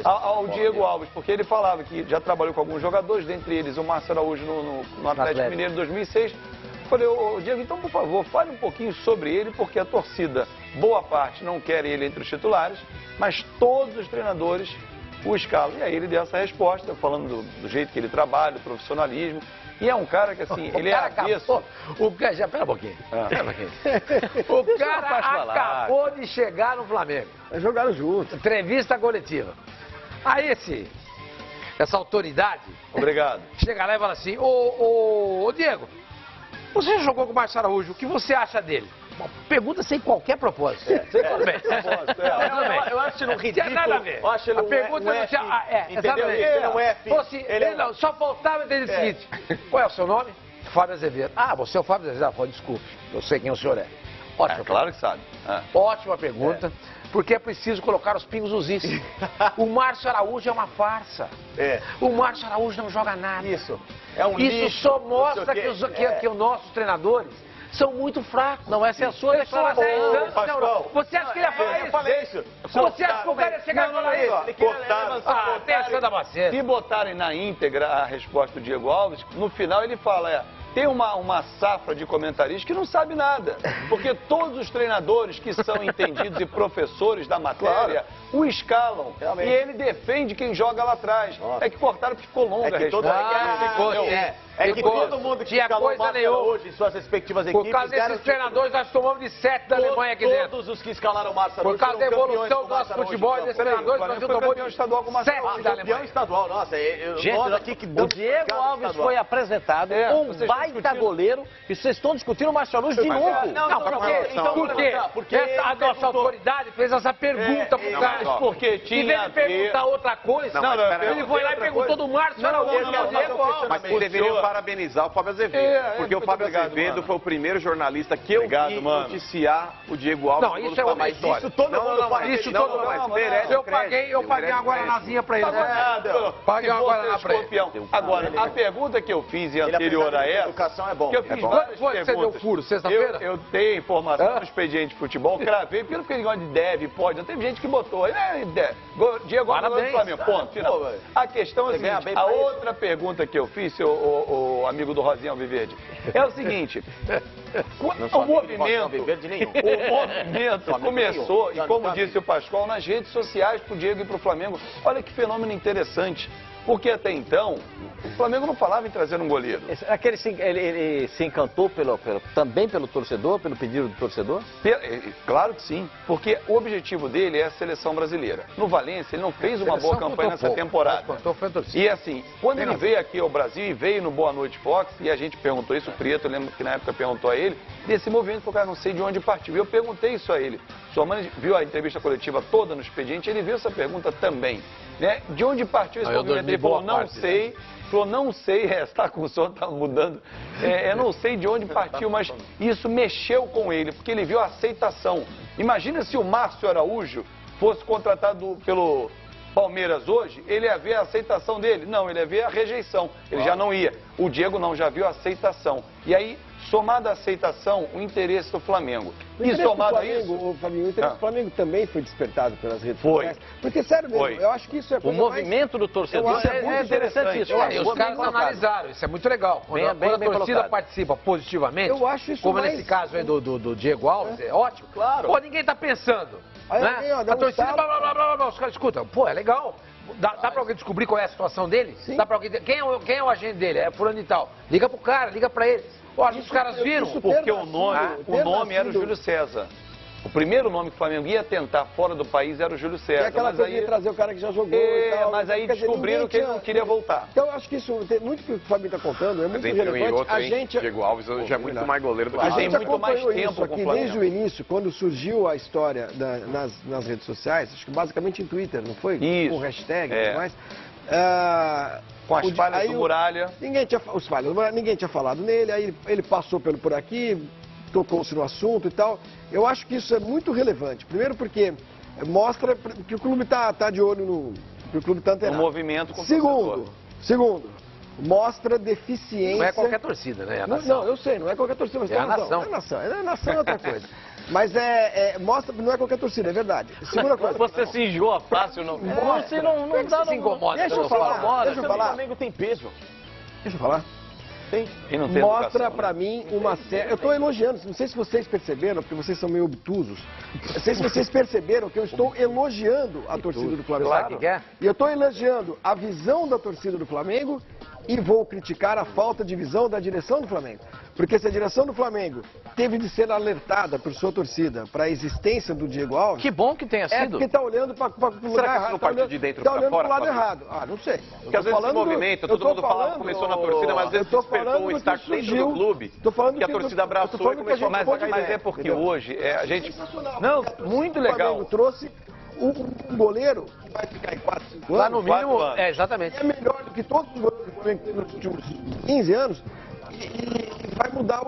S1: ao Diego Alves, porque ele falava que já trabalhou com alguns jogadores, dentre eles o Márcio Araújo no Atlético Mineiro em 2006. Eu falei, ô Diego, então por favor, fale um pouquinho sobre ele, porque a torcida, boa parte, não quer ele entre os titulares, mas todos os treinadores o escalam. E aí ele deu essa resposta, falando do jeito que ele trabalha, do profissionalismo. E é um cara que, assim, ele é avesso.
S6: Pera um pouquinho. O cara acabou de chegar no Flamengo.
S4: Jogaram juntos.
S6: Entrevista coletiva. Aí essa autoridade...
S1: Obrigado.
S6: Chega lá e fala assim, ô Diego, você jogou com o Márcio Araújo, o que você acha dele? Uma pergunta sem qualquer propósito. Tudo bem.
S5: Eu acho ele um ridículo.
S6: Nada a ver.
S5: Eu acho ele
S6: a pergunta não tinha...
S5: Entendeu? Ele é um F.
S6: Não, só faltava entender o seguinte. Qual é o seu nome? Fábio Azevedo. Ah, você é o Fábio Azevedo. Desculpe, eu sei quem o senhor é. Ótima
S1: claro que sabe.
S6: Ótima pergunta, porque é preciso colocar os pingos nos is. O Márcio Araújo é uma farsa. O Márcio Araújo não joga nada.
S5: Isso. É um lixo.
S6: Isso só mostra que os nossos treinadores são muito fracos.
S2: Não, essa é a sua declaração.
S6: Você acha que ele ia falar isso?
S5: Eu falei isso.
S6: Você acha que o cara ia chegar e falar isso? Tem da Macena.
S1: Se botarem na íntegra a resposta do Diego Alves, no final ele fala, tem uma safra de comentaristas que não sabe nada. Porque todos os treinadores que são entendidos e professores da matéria o escalam. Realmente. E ele defende quem joga lá atrás. É que cortaram porque ficou longa a resposta.
S5: É que todo mundo que escalou o Márcio Araújo em suas respectivas equipes...
S6: Por causa desses treinadores, nós tomamos de 7 da Alemanha aqui dentro.
S5: Todos os que escalaram o Márcio Araújo
S6: Por causa da evolução do nosso futebol e desses treinadores, nós tomamos
S1: estadual com o Márcio Araújo.
S6: 7 da Alemanha.
S5: Estadual, nossa,
S2: o Diego Alves foi apresentado um baita goleiro e vocês estão discutindo o Márcio Araújo de novo.
S6: Não, por quê? Porque a nossa autoridade fez essa pergunta pro cara.
S1: Porque tinha...
S6: Em vez de perguntar outra coisa, ele foi lá e perguntou do Márcio Araújo.
S3: Mas vocês deveriam parabenizar o Fábio Azevedo. Porque o Fábio Azevedo foi o primeiro jornalista que eu vi noticiar o Diego Alves.
S6: Não, isso é outra história.
S5: Isso todo mundo faz.
S6: Isso todo mundo. Eu paguei uma guaranazinha pra ele. Paguei uma guaraná pra ele.
S1: Agora, a pergunta que eu fiz anterior a essa...
S5: Educação é bom.
S1: Que eu fiz várias
S6: Você deu furo, sexta-feira?
S1: Eu tenho informação do expediente de futebol, cravei, porque eu não fiquei negócio de deve, pode. Não teve gente que botou. Diego Alves do Flamengo, ponto, final. A questão é a seguinte, a outra pergunta que eu fiz, o amigo do Rosinha Alviverde, é o seguinte, o movimento começou, e como disse o Pascoal, nas redes sociais pro Diego e pro Flamengo. Olha que fenômeno interessante. Porque até então, o Flamengo não falava em trazer um goleiro.
S2: Será que ele se encantou também pelo torcedor, pelo pedido do torcedor?
S1: Claro que sim, porque o objetivo dele é a seleção brasileira. No Valência, ele não fez uma boa campanha nessa temporada. E assim, quando ele veio aqui ao Brasil e veio no Boa Noite Fox, e a gente perguntou isso, o Prieto, eu lembro que na época perguntou a ele, desse movimento, porque eu não sei de onde partiu. E eu perguntei isso a ele. Sua mãe viu a entrevista coletiva toda no expediente, ele viu essa pergunta também. Né? De onde partiu esse movimento? Ele falou, não sei. Falou, não sei, está com o som, está mudando. Eu não sei de onde partiu, mas isso mexeu com ele, porque ele viu a aceitação. Imagina se o Márcio Araújo fosse contratado pelo Palmeiras hoje, ele ia ver a aceitação dele. Não, ele ia ver a rejeição. Ele já não ia. O Diego não, já viu a aceitação. E aí, somado à aceitação, o interesse do Flamengo.
S4: E somado a isso... O interesse do Flamengo também foi despertado pelas redes sociais. Porque, sério mesmo, eu acho que isso é...
S2: O movimento do torcedor
S1: é muito interessante isso.
S6: E os caras analisaram, isso é muito legal. Quando a torcida participa positivamente,
S4: eu acho isso
S6: como nesse caso aí do Diego Alves, é ótimo.
S5: Claro.
S6: Pô, ninguém tá pensando. Né? A torcida, blá, blá, blá, blá, os caras escutam. Pô, é legal. Dá pra alguém descobrir qual é a situação dele?
S4: Sim.
S6: Dá pra alguém... Quem é o agente dele? É fulano e tal. Liga pro cara, liga pra ele. Ó, os caras viram.
S1: Porque o nome era o Júlio César. primeiro nome que o Flamengo ia tentar fora do país era o Júlio
S4: É
S1: César.
S4: aquela
S1: Mas
S4: coisa
S1: aí,
S4: de trazer o cara que já jogou e tal.
S1: mas aí
S4: Quer dizer,
S1: descobriram
S4: ninguém
S1: que ele não queria voltar.
S4: Então, eu acho que isso tem muito que o Fabinho está contando, é
S3: Mas
S4: muito
S3: entre um e
S4: relevante.
S3: outro,
S4: A
S3: hein?
S4: gente,
S3: Diego Alves hoje é muito mais goleiro do que
S4: a
S3: o
S1: tem
S4: gente
S3: Flamengo.
S1: muito mais
S4: acompanhou
S1: tempo
S4: isso
S1: com o
S4: aqui
S1: Flamengo.
S4: desde o início, quando surgiu a história nas redes sociais, acho que basicamente em Twitter, não foi?
S1: Isso.
S4: Com hashtag e
S1: É.
S4: tudo mais.
S1: Com as falhas
S4: aí
S1: do Muralha.
S4: Ninguém tinha falado nele, aí ele passou por aqui, tocou-se no assunto e tal. Eu acho que isso é muito relevante. Primeiro porque mostra que o clube está de olho no... que o clube está
S1: Um
S4: antenado.
S1: movimento com o torcedor.
S4: Segundo, mostra deficiência...
S6: Não é qualquer torcida, né? É a
S4: Não,
S6: nação.
S4: eu sei, não é qualquer torcida, mas
S6: É
S4: tem
S6: a
S4: razão.
S6: nação.
S4: É nação é outra coisa. Mas mostra, não é qualquer torcida, é verdade. Segunda coisa.
S2: Você se enjoa fácil, não? Você não
S6: Por que
S2: dá...
S6: você se incomoda?
S4: Deixa eu
S6: pelo
S4: falar,
S6: famoso?
S4: deixa eu falar.
S5: O Flamengo tem peso.
S4: Deixa eu falar.
S1: E não tem
S4: Mostra
S1: educação,
S4: pra mim uma série. Eu tô elogiando, não sei se vocês perceberam, porque vocês são meio obtusos. Não sei se vocês perceberam que eu estou elogiando a torcida do Flamengo.
S6: Sabe o que é?
S4: E eu estou elogiando a visão da torcida do Flamengo e vou criticar a falta de visão da direção do Flamengo. Porque se a direção do Flamengo teve de ser alertada por sua torcida para a existência do Diego Alves,
S2: Que bom que tenha
S4: é
S2: sido.
S4: porque está olhando para o lugar
S3: que
S4: errado.
S3: não partiu de dentro
S4: tá
S3: pra
S4: olhando
S3: fora,
S4: pro lado
S3: Fabinho?
S4: errado. Ah, não sei.
S3: Porque às vezes esse movimento, todo mundo falava, começou na torcida, mas às vezes despertou um start dentro do clube, que a torcida abraçou e começou a
S1: Mas,
S3: propagar
S1: mas
S3: ideia.
S1: é porque hoje a gente...
S4: Sensacional.
S1: Não, muito
S4: O
S1: legal.
S4: Flamengo trouxe um goleiro que vai ficar em 4, 5 anos.
S6: Lá no mínimo,
S1: 4 anos.
S6: exatamente.
S4: É melhor do que todos os goleiros que o Flamengo teve nos últimos 15 anos. E vai mudar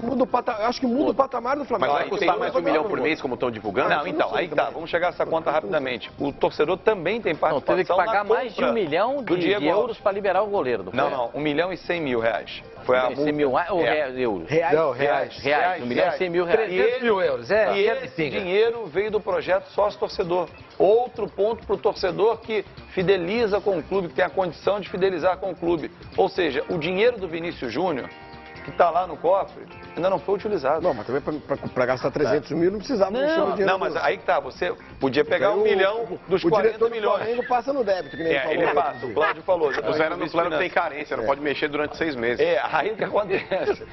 S4: muda o patamar. Eu acho que muda o patamar do Flamengo.
S3: Mas vai custar mais de $1 milhão por mês, como estão divulgando?
S1: Não, então, aí tá, vamos chegar a essa conta rapidamente. O torcedor também tem
S2: Não,
S1: participação
S2: teve que pagar
S1: na
S2: mais de
S1: compra
S2: $1 milhão
S1: do
S2: de
S1: Diego
S2: euros
S1: Alves.
S2: para liberar o goleiro do
S1: Não,
S2: Flamengo.
S1: não, 1 milhão e 100 mil reais. Foi a multa.
S2: 100 mil ou
S1: É.
S2: euros?
S4: Reais.
S6: Não, reais.
S2: Reais, 1 milhão e 100 mil reais.
S6: 300 mil euros.
S1: E
S6: É,
S1: esse dinheiro veio do projeto sócio-torcedor. Outro ponto para o torcedor que fideliza com o clube, que tem a condição de fidelizar com o clube. Ou seja, o dinheiro do Vinícius Júnior, que está lá no cofre, ainda não foi utilizado.
S4: Não, mas também para gastar 300 mil não precisava mexer no dinheiro.
S1: Não, mas aí que tá, você podia pegar
S4: Aí
S1: 1 milhão dos
S4: o
S1: 40
S4: diretor do
S1: milhões.
S4: Flamengo passa no débito, que nem
S1: É, ele
S4: falou.
S1: passa, o Cláudio falou. já
S3: Puseram
S1: foi
S3: no plano que tem
S1: vice-finanças.
S3: carência, não pode mexer durante 6 meses.
S1: É, aí o que acontece?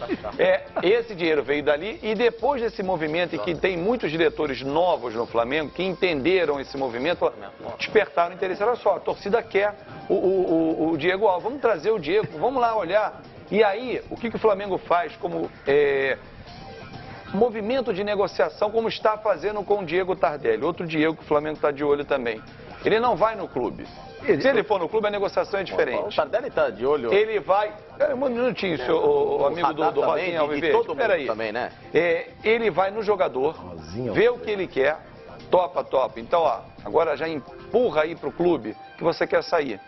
S1: Esse dinheiro veio dali e depois desse movimento, e que tem muitos diretores novos no Flamengo que entenderam esse movimento, despertaram interesse. Olha só, a torcida quer o Diego Alves. Vamos trazer o Diego, vamos lá olhar. E aí, o que o Flamengo faz como movimento de negociação, como está fazendo com o Diego Tardelli, outro Diego que o Flamengo está de olho também. Ele não vai no clube. Se ele for no clube, a negociação é
S5: O
S1: diferente.
S5: Tardelli tá de olho.
S1: Ele vai... Um minutinho, o amigo do
S5: também,
S1: Rosinha
S5: de
S1: Alviverde.
S5: todo mundo
S1: Espera aí.
S5: também, né?
S1: Ele vai no jogador, vê o que ele quer, topa. Então, ó, agora já empurra aí pro clube que você quer sair.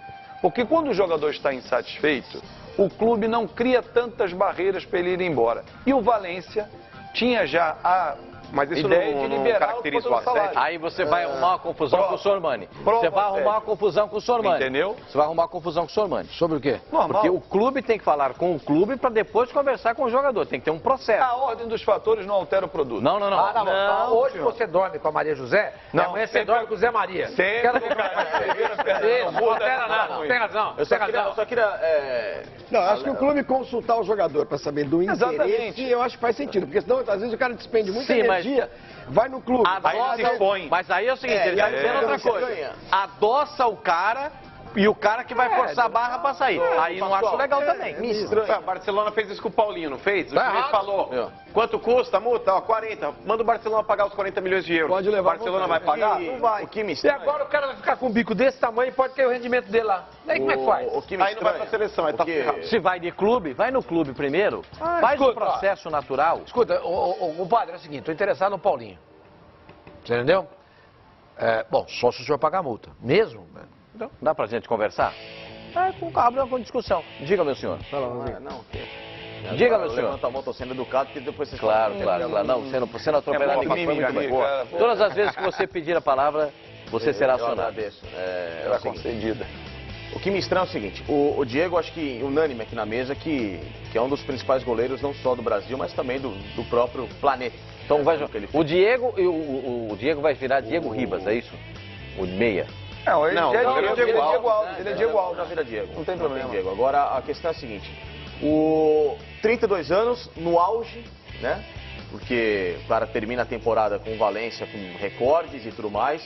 S1: Porque quando o jogador está insatisfeito, o clube não cria tantas barreiras para ele ir embora. E o Valência tinha já a
S3: Mas isso
S1: ideia
S3: não
S1: de liberar
S3: caracteriza
S1: o
S3: o assédio?
S1: salário.
S2: Aí você vai arrumar uma confusão com o Sormani.
S1: Prova,
S2: Você vai arrumar uma
S1: Sérgio.
S2: confusão com o Sormani.
S1: Entendeu?
S2: Você vai arrumar uma confusão com o Sormani.
S6: Sobre o quê?
S1: Normal.
S2: Porque o clube tem que falar com o clube para depois conversar com o jogador. Tem que ter um processo.
S1: A ordem dos fatores não altera o produto.
S2: Não.
S6: Hoje você dorme com a Maria José,
S1: Não,
S6: amanhã você
S1: sempre-
S6: dorme com o Zé Maria.
S1: Sempre,
S6: Quero ver
S1: cara,
S6: Isso, não altera nada, tem razão.
S5: Eu
S6: Tem
S5: só
S6: razão.
S5: queria
S4: Não, acho que o clube consultar o jogador para saber do interesse,
S1: Exatamente.
S4: eu acho que faz sentido. Porque senão, às vezes, o cara despende muita
S2: Sim, mas-
S4: energia, vai no clube.
S1: Aí ele se expõe.
S2: Mas aí é o seguinte,
S5: É,
S2: ele
S5: e
S2: tá
S5: aí
S2: dizendo
S5: você
S2: outra
S5: ganha.
S2: coisa. Adoça o cara e o cara que vai forçar a barra para sair. Aí não acho legal também.
S5: me estranha.
S3: O Barcelona fez isso com o Paulinho, não fez? O
S6: Tá
S3: juiz
S6: errado.
S3: falou, quanto custa a multa? Ó, 40. Manda o Barcelona pagar os 40 milhões de euros.
S4: Pode levar
S3: O Barcelona
S4: à
S3: vai
S4: vontade.
S3: pagar?
S5: E-
S3: Não vai.
S5: O que me
S6: E
S5: estranha.
S6: agora o cara vai ficar com um bico desse tamanho e pode ter o rendimento dele lá. Daí como é que faz?
S5: O que me
S3: Aí não vai
S5: estranha.
S3: pra seleção, aí
S5: o
S3: tá
S5: que-
S3: ferrado.
S2: Se vai de clube, vai no clube primeiro. Faz o
S6: escuta, ó.
S2: processo natural.
S6: Escuta, o padre, é o seguinte, tô interessado no Paulinho. Você entendeu? Bom, só se o senhor pagar a multa. Mesmo?
S2: Então, dá pra gente conversar? Abre uma discussão. Diga, meu senhor.
S5: Não,
S2: Diga, meu senhor.
S5: Levanta a mão, tô sendo educado, porque depois vocês
S2: Claro.
S5: falam.
S2: Não, você não atropelar
S1: bom,
S2: ninguém.
S1: mímica,
S2: Foi muito
S1: amigo,
S2: boa.
S1: cara.
S2: Todas as vezes que você pedir a palavra, você será
S5: Eu
S2: acionado.
S5: agradeço. É
S1: Era
S5: o seguinte,
S1: concedida.
S5: o que me estranha é o seguinte, o Diego, acho que unânime aqui na mesa, que é um dos principais goleiros, não só do Brasil, mas também do próprio planeta.
S2: Então vai
S5: O que ele
S2: o Diego e o Diego vai virar Diego Ribas, é isso? O meia.
S1: Não, ele
S3: Não,
S1: já
S3: não,
S1: ele é Diego Alves.
S5: né?
S1: Ele é Diego Alves.
S5: Já vira Diego.
S1: Não tem problema.
S5: Diego. Agora, a questão é a seguinte, o 32 anos, no auge, né? porque o cara termina a temporada com o Valência, com recordes e tudo mais.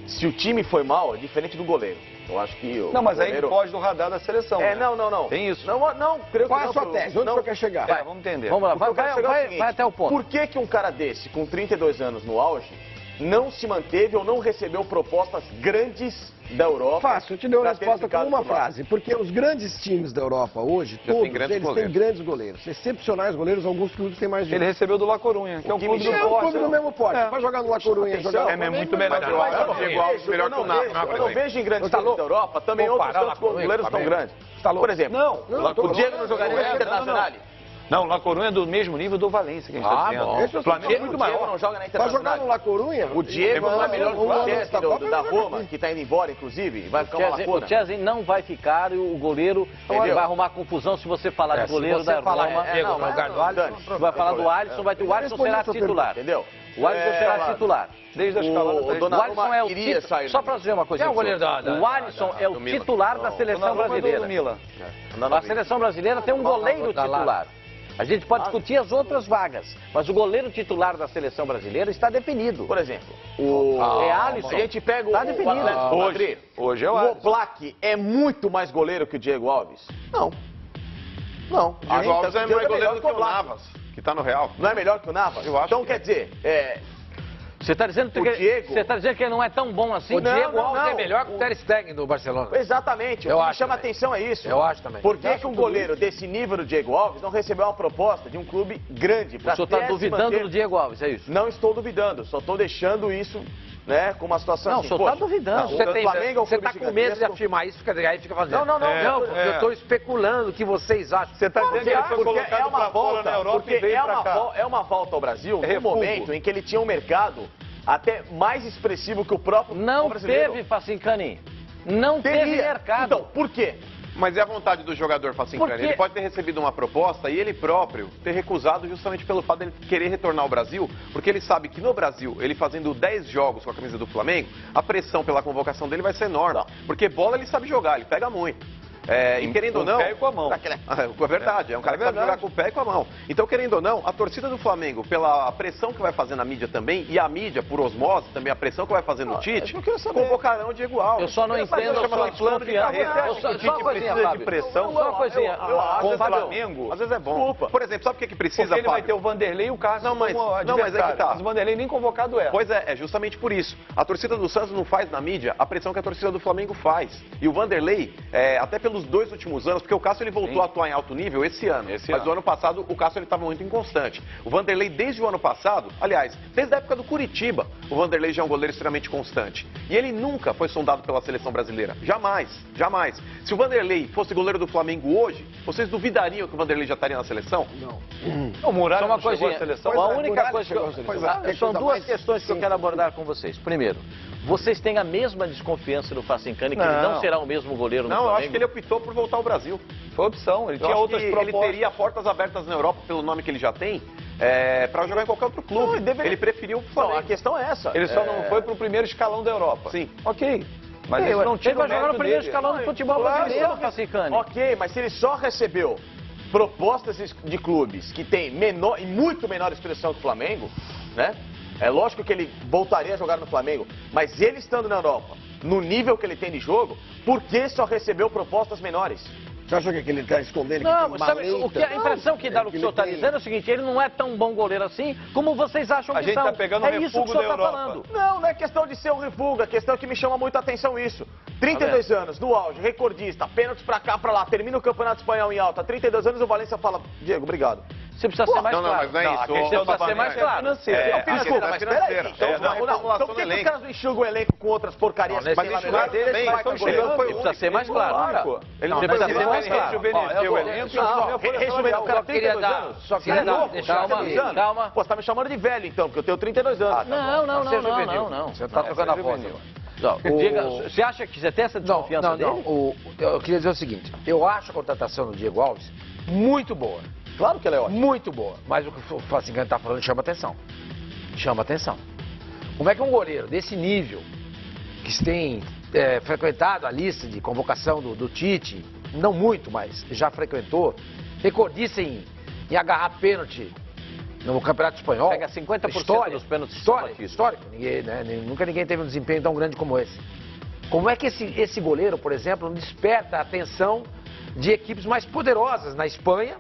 S5: Se o time foi mal, é diferente do goleiro. Eu acho que o
S1: Não, mas
S5: goleiro...
S1: aí foge do radar da seleção.
S5: É,
S1: né?
S5: não.
S1: Tem isso.
S5: Não, creio
S4: Qual
S5: que
S4: é a
S5: não.
S4: sua tese? Onde o senhor quer chegar?
S1: Vamos entender.
S2: Vamos lá,
S5: O que eu quero chegar é o seguinte,
S2: vai até o ponto.
S5: Por que um cara desse, com 32 anos no auge, não se manteve ou não recebeu propostas grandes da Europa?
S4: Fácil, eu te dei uma
S5: pra ter
S4: resposta com
S5: ficado
S4: uma
S5: no Vasco?
S4: frase. Porque os grandes times da Europa hoje,
S3: Já tem
S4: todos
S3: grandes
S4: eles
S3: goleiros.
S4: têm grandes goleiros. Excepcionais goleiros, alguns clubes têm mais de
S1: Ele recebeu do La Corunha, que é um
S5: que
S1: clube
S5: me
S1: do
S5: chama-
S4: É um
S1: Porto.
S4: clube do mesmo porte. Vai jogar no La Corunha,
S5: atenção,
S4: jogar...
S1: É muito melhor que o
S5: Mas eu não
S3: Diego Alves
S5: vejo-
S3: melhor
S5: eu
S3: que o
S5: não vejo-
S3: Napoli.
S5: Eu não vejo em grandes
S6: Tá
S5: times da
S6: louco?
S5: Europa também outros
S6: Comparar
S5: tantos
S6: La Corunha
S5: goleiros
S6: com
S5: tão
S6: o Flamengo.
S5: grandes.
S6: Tá louco?
S5: Por exemplo,
S1: Não,
S5: o Diego não jogaria na Internacional.
S1: Não, o La Corunha é do mesmo nível do Valência, que a gente está dizendo.
S6: bom.
S4: Esse é
S1: O Flamengo é muito
S5: O Diego
S1: maior.
S5: não joga na
S4: Vai jogar
S5: Internacional.
S4: no La Corunha?
S5: O Diego não é melhor que o Chesney
S4: Copa,
S5: da
S4: ele joga
S5: Roma,
S4: aqui.
S5: que está indo embora, inclusive, vai ficar uma
S2: O
S5: lacuna.
S2: Chesney não vai ficar e o goleiro
S5: Entendeu?
S2: vai arrumar confusão se você falar de
S6: Se
S2: goleiro
S6: você
S2: da
S6: falar
S2: Roma.
S6: Diego
S5: não,
S6: no
S5: mas
S6: lugar do
S5: não,
S6: Alisson,
S5: dane-se.
S2: Vai falar do Alisson, o Alisson será titular.
S5: Entendeu?
S2: O Alisson será
S5: claro.
S2: titular.
S1: Desde a escalada
S5: O
S1: da
S2: O Alisson é o
S5: iria
S2: titular.
S5: sair
S2: Só
S5: do
S2: para dizer uma coisa.
S6: Quem é o goleiro
S2: o Alisson é o
S3: do Milan.
S2: titular da seleção
S1: Donnarumma é do
S2: brasileira.
S1: Milan.
S2: A seleção brasileira tem um goleiro
S6: Tá lá.
S2: titular. A gente pode discutir as outras vagas, mas o goleiro titular da seleção brasileira está definido.
S5: Por exemplo,
S2: É Alisson.
S5: a gente pega
S2: Tá
S5: o
S2: definido.
S5: Atlético Madrid.
S1: Hoje é o
S5: O
S1: Alisson.
S5: Oblak é muito mais goleiro que o Diego Alves? Não. Não.
S3: O Diego Alves é mais goleiro do que o
S5: Oblak.
S3: Navas, que tá no Real.
S5: Não é melhor que o Navas?
S3: Eu acho
S5: Então
S3: que
S5: quer dizer,
S2: Você está dizendo,
S5: O Diego-
S2: você tá dizendo que ele não é tão bom assim?
S6: O Diego
S5: não,
S6: Alves
S5: não.
S6: é melhor que o Ter Stegen do Barcelona.
S5: exatamente, o
S6: Eu
S5: que me
S6: acho
S5: chama a
S6: também.
S5: atenção é isso.
S6: Eu acho também.
S5: Por que um goleiro desse nível do Diego Alves não recebeu uma proposta de um clube grande?
S2: O
S5: pra
S2: senhor
S5: até
S2: está
S5: se
S2: duvidando
S5: manter?
S2: do Diego Alves, é isso?
S5: Não estou duvidando, só estou deixando isso, né, com uma situação
S2: Não,
S5: assim.
S2: o senhor está
S5: poxa,
S2: duvidando.
S5: não,
S6: Você
S5: o Flamengo é um
S6: você
S5: clube
S6: tá com medo de
S5: gigantesco.
S6: afirmar isso, porque aí fica fazendo.
S5: Não,
S6: eu estou especulando o que vocês acham.
S1: Você está dizendo que ele foi
S5: Porque
S1: colocado
S5: é uma
S1: pra fora
S5: volta,
S1: na Europa
S5: porque
S1: e veio
S5: é
S1: pra
S5: uma,
S1: cá.
S5: é uma volta ao Brasil
S1: É
S5: no
S1: refugo.
S5: momento em que ele tinha um mercado até mais expressivo que o próprio
S2: Não
S5: brasileiro.
S2: teve, Facincani. Não teve
S5: Teria.
S2: mercado.
S5: Então, por quê?
S3: Mas é a vontade do jogador Facincani.
S2: Porque-
S3: Ele pode ter recebido uma proposta e ele próprio ter recusado justamente pelo fato dele querer retornar ao Brasil, porque ele sabe que no Brasil, ele fazendo 10 jogos com a camisa do Flamengo, a pressão pela convocação dele vai ser enorme. Porque bola ele sabe jogar, ele pega muito. E querendo ou
S1: Com
S3: não...
S1: o pé e com a mão.
S3: É verdade, é um cara que sabe jogar com o pé e com a mão. Então, querendo ou não, a torcida do Flamengo, pela pressão que vai fazer na mídia também, e a mídia, por osmose, também a pressão que vai fazer no Tite,
S5: eu quero saber.
S3: convocarão o Diego Alves.
S2: Eu só não
S3: Mas
S2: entendo a
S3: chama
S2: sua
S3: de plano de
S2: desconfiança.
S3: carreira.
S2: Eu só-
S3: O Tite
S2: só uma coisinha,
S3: precisa
S2: Fábio.
S3: de pressão.
S2: Só uma coisinha.
S3: Às vezes
S2: Fábio.
S3: o Flamengo, às vezes é bom.
S5: Desculpa.
S3: Por exemplo, sabe o que precisa,
S1: Porque ele vai
S3: Fábio?
S1: ter o Vanderlei e o Cássio
S3: Não, mas-
S1: como
S3: não, mas é que
S1: adversário.
S3: tá.
S1: Mas o Vanderlei nem convocado é.
S3: Pois é justamente por isso. A torcida do Santos não faz na mídia a pressão que a torcida do Flamengo faz. E o Vanderlei, até pelos 2 últimos anos, porque o Cássio ele voltou a atuar em alto nível esse ano. Mas o ano passado o Cássio ele estava muito inconstante. O Vanderlei desde o ano passado, aliás, desde a época do Curitiba, o Vanderlei já é um goleiro extremamente constante. E ele nunca foi sondado pela seleção brasileira. Jamais, jamais. Se o Vanderlei fosse goleiro do Flamengo hoje, vocês duvidariam que o Vanderlei já estaria na seleção?
S1: O Muralha
S2: Só uma
S1: não chegou
S2: coisinha.
S1: à seleção.
S2: A
S4: Pois é,
S2: única
S4: Muralha
S2: coisa que
S4: chegou à
S2: eu...
S4: seleção.
S2: São
S4: Coisa
S2: duas
S4: mais
S2: questões que eu quero abordar com vocês. Primeiro, vocês têm a mesma desconfiança do Facincani, que ele
S1: Não.
S2: não será o mesmo goleiro no
S3: Não, eu
S2: Flamengo?
S3: acho que ele optou por voltar ao Brasil.
S1: Foi opção, ele
S3: Eu
S1: tinha
S3: acho
S1: outras
S3: que
S1: propostas.
S3: ele teria portas abertas na Europa, pelo nome que ele já tem, para jogar em qualquer outro clube.
S5: Não, ele deveria-
S3: Ele preferiu o
S5: Não, a
S3: Flamengo.
S5: questão é essa.
S1: Ele só não foi pro primeiro escalão da Europa.
S3: Sim.
S1: Ok. Mas
S2: Ele
S1: isso não
S2: vai
S1: tira o
S2: jogar no
S1: mérito
S2: primeiro
S1: dele.
S2: escalão do futebol brasileiro, Facincani.
S5: Ok, mas se ele só recebeu propostas de clubes que têm menor e muito menor expressão que o Flamengo, né? É lógico que ele voltaria a jogar no Flamengo, mas ele estando na Europa, no nível que ele tem de jogo, por que só recebeu propostas menores?
S4: Você acha que ele está escondendo?
S2: Não,
S4: que tem
S2: sabe,
S4: maleta?
S2: o que a impressão que dá no que o senhor está dizendo é o seguinte, ele não é tão bom goleiro assim como vocês acham
S1: A
S2: que
S1: gente
S2: são.
S1: tá pegando
S2: É
S1: o
S2: isso que o
S1: refugo
S2: senhor
S1: da
S2: está
S1: Europa.
S2: falando.
S5: Não, não é questão de ser um refugo, é questão que me chama muita atenção isso. 32 anos, no auge, recordista, pênaltis pra cá, pra lá, termina o Campeonato Espanhol em alta, 32 anos, o Valência fala, Diego, obrigado.
S2: Você precisa ser mais
S3: não,
S2: claro.
S3: mas não é
S1: Não,
S3: isso.
S1: a questão
S2: Você
S1: do
S2: precisa ser mais
S1: Flamengo
S2: claro.
S1: financeira.
S3: É,
S5: Financeira,
S3: desculpa,
S5: mas
S3: mas
S5: peraí,
S3: financeira.
S5: então,
S3: É, da
S5: então
S3: reformulação
S5: por que
S3: do
S5: os
S3: elenco.
S5: caras não enxugam o elenco com outras porcarias?
S6: Não, nesse
S5: Mas
S6: enxugar
S5: enxugar
S3: dele,
S5: deles
S3: mas
S5: vai
S3: estão
S5: goleiro.
S3: chegando, foi o
S2: Precisa ser mais claro.
S3: Ele não
S2: Você
S3: precisa
S2: precisa
S3: ser
S2: ser mais claro.
S1: rejuvenesceu o elenco.
S5: Resumindo, o cara tem 32 anos.
S6: Só
S5: Você
S6: queria
S5: é
S6: dar,
S5: louco,
S6: deixar
S5: cara,
S2: calma,
S5: 32 anos?
S2: calma.
S5: Pô, você tá me chamando de velho então, porque eu tenho 32 anos.
S2: Não, não,
S6: Ser
S2: não,
S6: juvenil.
S2: não, não.
S6: Você está tocando a voz agora.
S2: Diga, você acha que você tem essa desconfiança
S6: Não,
S2: dele?
S6: eu queria dizer o seguinte, eu acho a contratação do Diego Alves muito boa.
S5: Claro que ela é ótima.
S6: Muito boa. Mas o que o Facincani está falando chama atenção. Chama atenção. Como é que um goleiro desse nível, que tem frequentado a lista de convocação do Tite, não muito, mas já frequentou, recordista em agarrar pênalti no Campeonato Espanhol.
S2: Pega 50%
S6: história,
S2: dos pênaltis
S6: histórico. Ninguém, né, nunca ninguém teve um desempenho tão grande como esse. Como é que esse goleiro, por exemplo, não desperta a atenção de equipes mais poderosas na Espanha,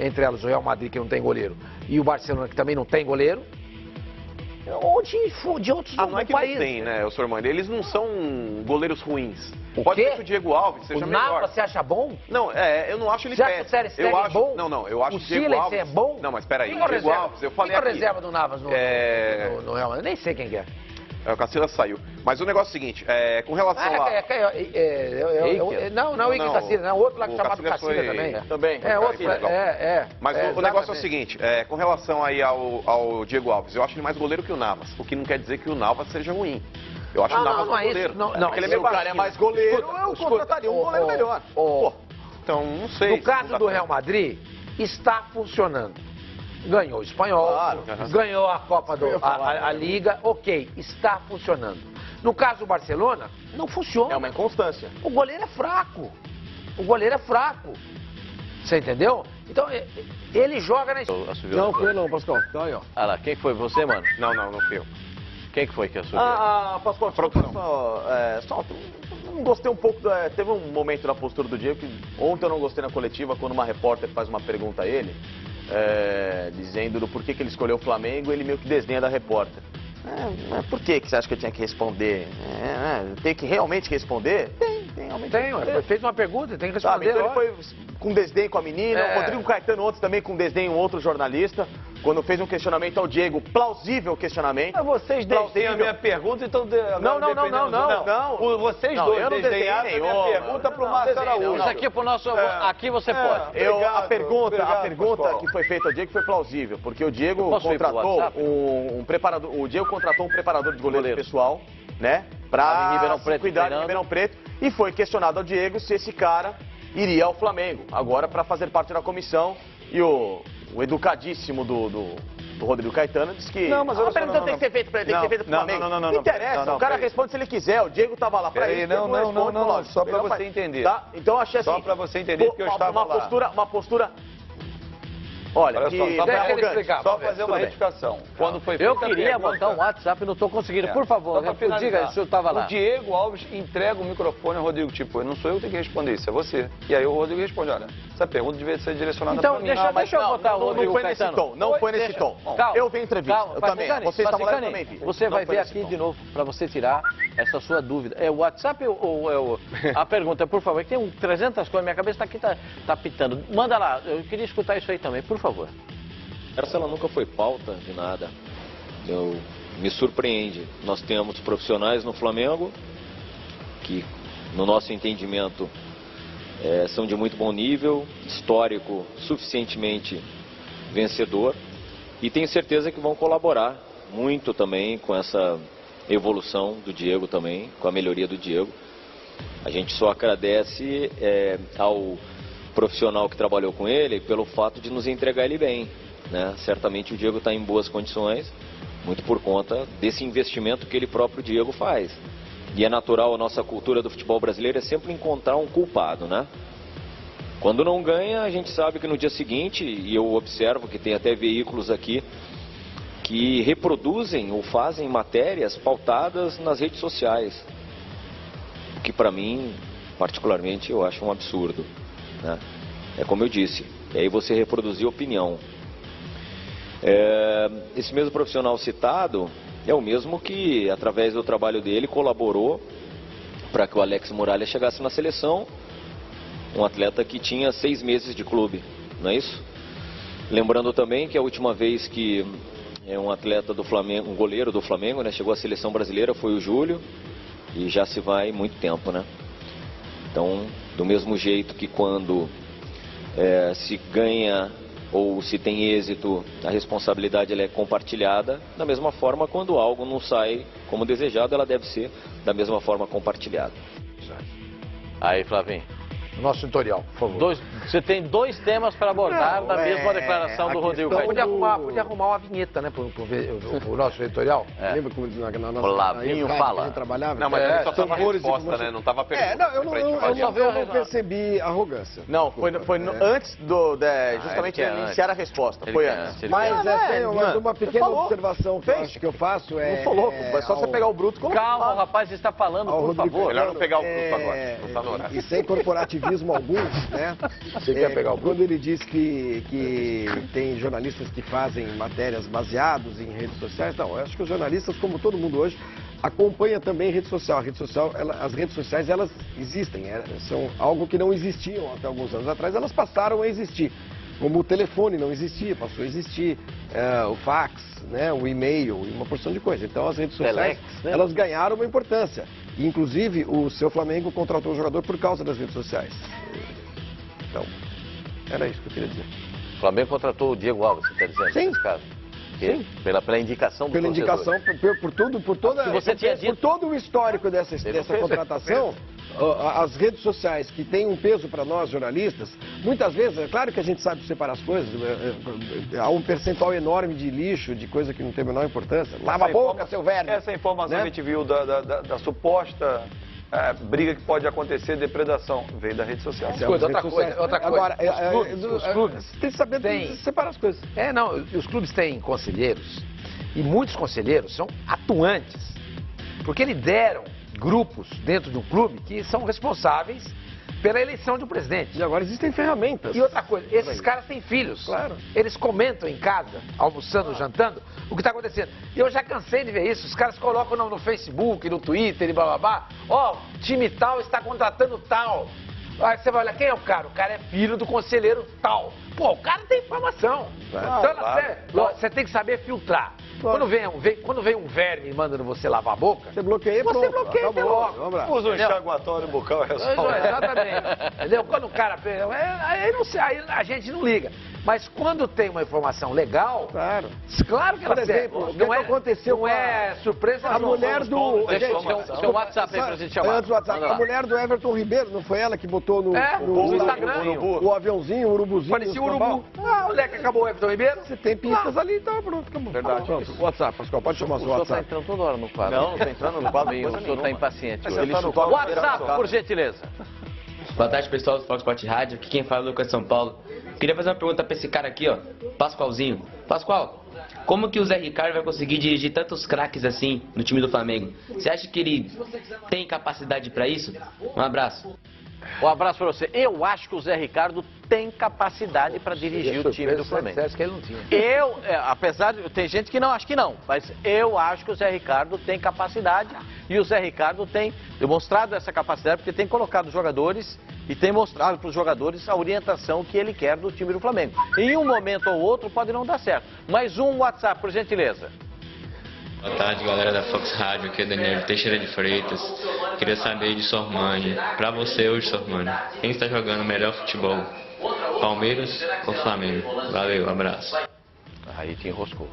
S6: entre elas o Real Madrid, que não tem goleiro, e o Barcelona, que também não tem goleiro, ou de outros
S3: não é que
S6: países.
S3: não tem, né, o Sr. Mano? Eles não são goleiros ruins.
S6: O
S3: Pode
S6: quê?
S3: ser que o Diego Alves seja
S6: O
S3: melhor.
S6: Navas, você acha bom?
S3: Não, eu não acho ele
S6: Você acha que
S3: péssimo.
S6: o Ter Stegen
S3: Eu
S6: é
S3: acho,
S6: bom?
S3: não, eu acho
S6: O
S3: que o Diego
S6: Silas
S3: Alves...
S6: é bom?
S3: Não, mas peraí,
S6: Quem
S3: o
S6: é o
S3: Diego
S6: reserva?
S3: Alves, eu falei
S6: Quem é o
S3: aqui...
S6: reserva do Navas no Real Madrid? Nem sei quem que é.
S3: O Casillas saiu. Mas o negócio é o seguinte, com relação a...
S6: Não, o Igor Casillas, não. Outro lá que
S3: o
S6: chamado
S3: Casillas
S6: Casillas
S3: foi-
S6: também.
S5: Também.
S6: É, outro,
S3: legal. Mas o negócio é o
S6: exatamente.
S3: seguinte, com relação aí ao Diego Alves, eu acho ele mais goleiro que o Navas, o que não quer dizer que o Navas seja ruim. Eu acho o Navas
S6: não é
S3: goleiro.
S6: isso. Não,
S3: porque ele é
S5: Se
S3: meio
S5: o cara é
S3: baixinho.
S5: mais goleiro, eu
S6: Escuta,
S5: contrataria um goleiro melhor.
S3: Então, não sei.
S6: No caso do Real Madrid, está funcionando. Ganhou o Espanhol,
S5: Claro.
S6: ganhou a Copa a Liga, ok, está funcionando. No caso do Barcelona, não funciona.
S5: É uma inconstância.
S6: O goleiro é fraco. Você entendeu? Então, ele joga na...
S4: Não, foi não, Pascoal. Então aí, ó.
S2: Ah lá, quem foi você, mano?
S3: Não fui eu.
S2: Quem que foi que assumiu?
S5: Pascoal, não gostei um pouco, teve um momento na postura do Diego que ontem eu não gostei na coletiva, quando uma repórter faz uma pergunta a ele, dizendo do porquê que ele escolheu o Flamengo, ele meio que desdenha da repórter. Mas por que você acha que eu tinha que responder? Tem que realmente responder? Tem realmente.
S6: Foi feita uma pergunta, tem que
S5: Sabe,
S6: responder.
S5: então ele foi com desdém com a menina, o Rodrigo Caetano ontem também com desdém um outro jornalista, quando fez um questionamento ao Diego, plausível questionamento.
S1: Mas vocês desdenham a minha pergunta, então...
S5: Não.
S1: Vocês
S5: Não,
S1: dois
S5: eu não
S1: desdenharam a
S5: desdenhei
S1: minha
S5: nenhuma.
S1: pergunta para o
S5: Não,
S1: Márcio
S5: desenho,
S1: Araújo.
S2: Isso aqui pro nosso... Aqui você pode.
S5: A pergunta
S1: Pascoal.
S5: que foi feita ao Diego foi plausível, porque o Diego
S2: Posso ir pro
S5: contratou
S2: WhatsApp?
S5: um preparador, o Diego contratou um preparador de goleiro pessoal, né, para
S2: em Ribeirão Preto,
S5: cuidar de
S2: treinando.
S5: Ribeirão Preto, e foi questionado ao Diego se esse cara iria ao Flamengo, agora para fazer parte da comissão, e o educadíssimo do Rodrigo Caetano disse que
S1: Não, mas
S5: a pergunta tem que ser feita para ele, tem que ser feita pro Flamengo.
S1: Não,
S5: interessa,
S1: não,
S5: o cara
S1: peraí.
S5: responde se ele quiser, o Diego tava lá para
S1: Peraí,
S5: isso.
S1: não, só pra você entender.
S5: Tá? Então eu achei assim...
S1: Só pra você entender, porque eu estava lá.
S5: Uma postura... Olha,
S1: Olha
S5: que
S1: só, só
S5: bem
S1: pra
S5: arrogante.
S6: explicar.
S1: Só fazer uma retificação. Quando foi
S2: Eu
S1: feita a
S2: queria
S1: pergunta-
S2: botar um WhatsApp e não estou conseguindo. Por favor,
S1: Só pra finalizar.
S2: diga se eu estava lá.
S1: O Diego Alves entrega o microfone ao Rodrigo, tipo, não sou eu que tenho que responder, isso é você. E aí o Rodrigo responde, olha, essa pergunta devia ser direcionada
S2: Então,
S1: para mim.
S2: deixa eu botar o
S5: não
S2: Rodrigo
S5: foi nesse
S2: Caetano.
S5: tom, não foi nesse tom.
S2: Calma,
S5: Eu vi entrevista,
S2: calma,
S5: eu também.
S2: Passicani,
S5: Vocês estavam lá, eu
S2: Passicani,
S5: também vi.
S2: Você
S5: Não
S2: vai
S5: foi
S2: ver
S5: nesse
S2: aqui
S5: tom.
S2: de novo para você tirar essa sua dúvida. É o WhatsApp ou a pergunta, por favor? Tem 300 coisas, minha cabeça tá pitando. Manda lá, eu queria escutar isso aí também, por favor.
S8: Essa ela nunca foi pauta de nada. Me surpreende. Nós temos profissionais no Flamengo que, no nosso entendimento, são de muito bom nível, histórico suficientemente vencedor, e tenho certeza que vão colaborar muito também com essa evolução do Diego também, com a melhoria do Diego. A gente só agradece ao profissional que trabalhou com ele pelo fato de nos entregar ele bem, né? Certamente o Diego está em boas condições, muito por conta desse investimento que ele próprio Diego faz. E é natural, a nossa cultura do futebol brasileiro é sempre encontrar um culpado, né? Quando não ganha, a gente sabe que no dia seguinte, e eu observo que tem até veículos aqui que reproduzem ou fazem matérias pautadas nas redes sociais. O que para mim, particularmente, eu acho um absurdo, né? É como eu disse, e aí você reproduzir opinião. Esse mesmo profissional citado é o mesmo que, através do trabalho dele, colaborou para que o Alex Muralha chegasse na seleção, um atleta que tinha 6 meses de clube, não é isso? Lembrando também que a última vez que um atleta do Flamengo, um goleiro do Flamengo, né, chegou à seleção brasileira foi o Júlio, e já se vai muito tempo, né? Então, do mesmo jeito que quando se ganha ou se tem êxito, a responsabilidade ela é compartilhada, da mesma forma, quando algo não sai como desejado, ela deve ser da mesma forma compartilhada.
S2: Aí, Flavinho.
S6: no nosso editorial, por favor.
S2: Você tem 2 temas para abordar da mesma declaração do Rodrigo Caio.
S6: Podia arrumar uma vinheta, né, pro nosso editorial.
S4: Lembra como na nossa
S2: Flavinho fala.
S4: a gente trabalhava?
S3: Não, mas ele só tava a
S4: tambores de
S3: resposta, né? Não tava a pergunta.
S4: eu não percebi arrogância.
S5: Não, foi antes justamente
S2: ele quer
S5: iniciar a resposta.
S2: Ele
S5: Foi
S2: quer
S5: antes.
S2: antes.
S4: Mas uma pequena observação que eu acho que eu faço é...
S5: Não falou, é só você pegar o bruto e colocar.
S2: Calma, o rapaz está falando, por favor.
S3: Melhor não pegar o bruto agora. Não tá no horário.
S4: E sem corporativismo algum, né?
S6: Você quer pegar o bruto?
S4: Quando ele diz que tem jornalistas que fazem matérias baseadas em redes sociais, não, eu acho que os jornalistas, como todo mundo hoje, acompanha também rede social. As redes sociais, elas existem, são algo que não existiam até alguns anos atrás, elas passaram a existir. Como o telefone não existia, passou a existir, o fax, né, o e-mail e uma porção de coisa. Então as redes sociais, elas ganharam uma importância. E, inclusive, o seu Flamengo contratou o jogador por causa das redes sociais. Então, era isso que eu queria dizer.
S2: O Flamengo contratou o Diego Alves, você está dizendo?
S4: Sim.
S2: Nesse caso.
S4: Sim.
S2: Pela indicação do
S4: Pela
S2: torcedor.
S4: indicação, por todo o histórico dessa contratação, as redes sociais que têm um peso para nós, jornalistas, muitas vezes, é claro que a gente sabe separar as coisas, há um percentual enorme de lixo, de coisa que não tem a menor importância. Lava a boca, seu verme!
S1: Essa informação
S4: né?
S1: que a gente viu da suposta briga que pode acontecer, depredação, veio da rede social.
S6: Outra coisa.
S4: Agora,
S6: os clubes
S4: tem que saber separar as coisas.
S6: Os clubes têm conselheiros, e muitos conselheiros são atuantes, porque lideram grupos dentro do clube que são responsáveis pela eleição de um presidente.
S4: E agora existem ferramentas.
S6: E outra coisa, esses caras têm filhos.
S4: Claro.
S6: Eles comentam em casa, almoçando, jantando, o que está acontecendo. E eu já cansei de ver isso. Os caras colocam no Facebook, no Twitter e blá blá blá. Ó, time tal está contratando tal. Aí você vai olhar, quem é o cara? O cara é filho do conselheiro tal. Pô, o cara tem informação. Então, você tem que saber filtrar. Quando vem um verme mandando você lavar a boca,
S4: você bloqueia,
S6: você bloqueia logo.
S1: Usa um enxaguatório bucal e resolve.
S6: Exatamente. Entendeu? Quando o cara... Aí a gente não liga. Mas quando tem uma informação legal,
S4: claro
S6: que ela
S4: Por exemplo,
S6: serve. Não
S4: aconteceu
S6: não é surpresa.
S4: a mulher do...
S2: Seu WhatsApp aí pra gente chamar.
S4: Antes do WhatsApp, a mulher do Everton Ribeiro, não foi ela que botou no
S6: Instagram
S4: o aviãozinho, o urubuzinho?
S6: Parecia um urubu. Olha que acabou o Everton Ribeiro.
S4: Você tem pistas ali, então pronto, acabou.
S1: Verdade.
S4: Pronto. WhatsApp, Pascoal, pode chamar o seu
S2: O senhor está
S4: WhatsApp.
S2: entrando toda hora no quadro.
S5: Não está entrando no quadro.
S2: O senhor está impaciente hoje.
S1: Ele chutou a
S2: WhatsApp, por gentileza.
S9: Boa tarde, pessoal do Fox Sport Rádio. Aqui quem fala é o Lucas São Paulo. Queria fazer uma pergunta para esse cara aqui, ó, Pascoalzinho. Pascoal, como que o Zé Ricardo vai conseguir dirigir tantos craques assim no time do Flamengo? Você acha que ele tem capacidade para isso? Um abraço.
S2: Um abraço para você. Eu acho que o Zé Ricardo tem capacidade para dirigir o time do Flamengo.
S6: Você acha que ele não tinha?
S2: Apesar de... Tem gente que não acha que não, mas eu acho que o Zé Ricardo tem capacidade e o Zé Ricardo tem demonstrado essa capacidade porque tem colocado jogadores e tem mostrado para os jogadores a orientação que ele quer do time do Flamengo. Em um momento ou outro pode não dar certo. Mais um WhatsApp, por gentileza.
S10: Boa tarde, galera da Fox Rádio, aqui é Daniel Teixeira de Freitas. Queria saber de Sormani, pra você hoje, Sormani, quem está jogando melhor futebol? Palmeiras ou Flamengo? Valeu, abraço.
S2: Aí te enroscou.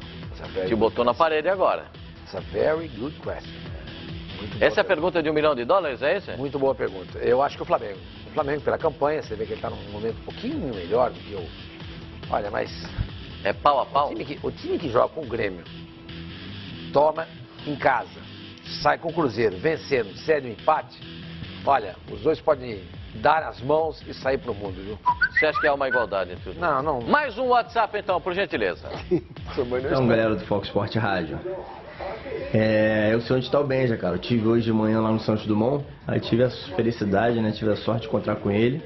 S2: Te botou na parede agora.
S6: It's a very good question.
S2: Essa é a pergunta de $1 milhão, é isso?
S6: Muito boa pergunta. Eu acho que o Flamengo. O Flamengo, pela campanha, você vê que ele está num momento um pouquinho melhor do que eu. Olha, mas...
S2: É pau a pau?
S6: O time que joga com o Grêmio toma em casa, sai com o Cruzeiro, vencendo, cede um empate, olha, os dois podem dar as mãos e sair pro mundo, viu?
S2: Você acha que há uma igualdade entre os dois?
S6: Não.
S2: Mais um WhatsApp então, por gentileza.
S11: Então, galera do Fox Sport Rádio. Eu sou onde está o Benja, cara. Eu tive hoje de manhã lá no Santos Dumont, aí tive a felicidade, né, tive a sorte de encontrar com ele.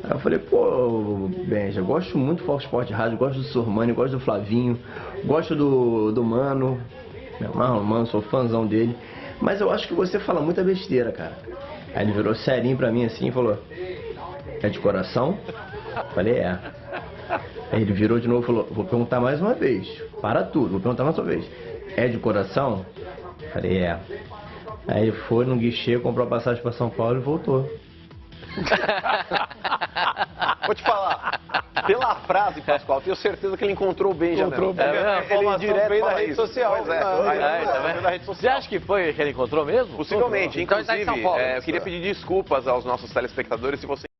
S11: Aí eu falei, pô, Benja, gosto muito do Fox Sport Rádio, gosto do Sormani, gosto do Flavinho, gosto do Mano, meu Mano, sou fãzão dele, mas eu acho que você fala muita besteira, cara. Aí ele virou serinho pra mim assim e falou, é de coração? Falei, é. Aí ele virou de novo e falou, vou perguntar mais uma vez, para tudo, vou perguntar mais uma vez, é de coração? Falei, é. Aí ele foi no guichê, comprou a passagem pra São Paulo e voltou.
S3: Vou te falar, pela frase, Pascoal, tenho certeza que ele encontrou o Benjamin.
S1: Encontrou o Benjamin.
S3: Ele direto
S1: veio da
S3: fala
S1: rede
S3: isso.
S1: social.
S3: Pois é, veio da rede
S2: Você
S3: social.
S2: acha que foi que ele encontrou mesmo?
S3: Possivelmente,
S6: Então ele tá em
S3: inclusive,
S6: São Paulo.
S3: eu queria pedir desculpas aos nossos telespectadores se você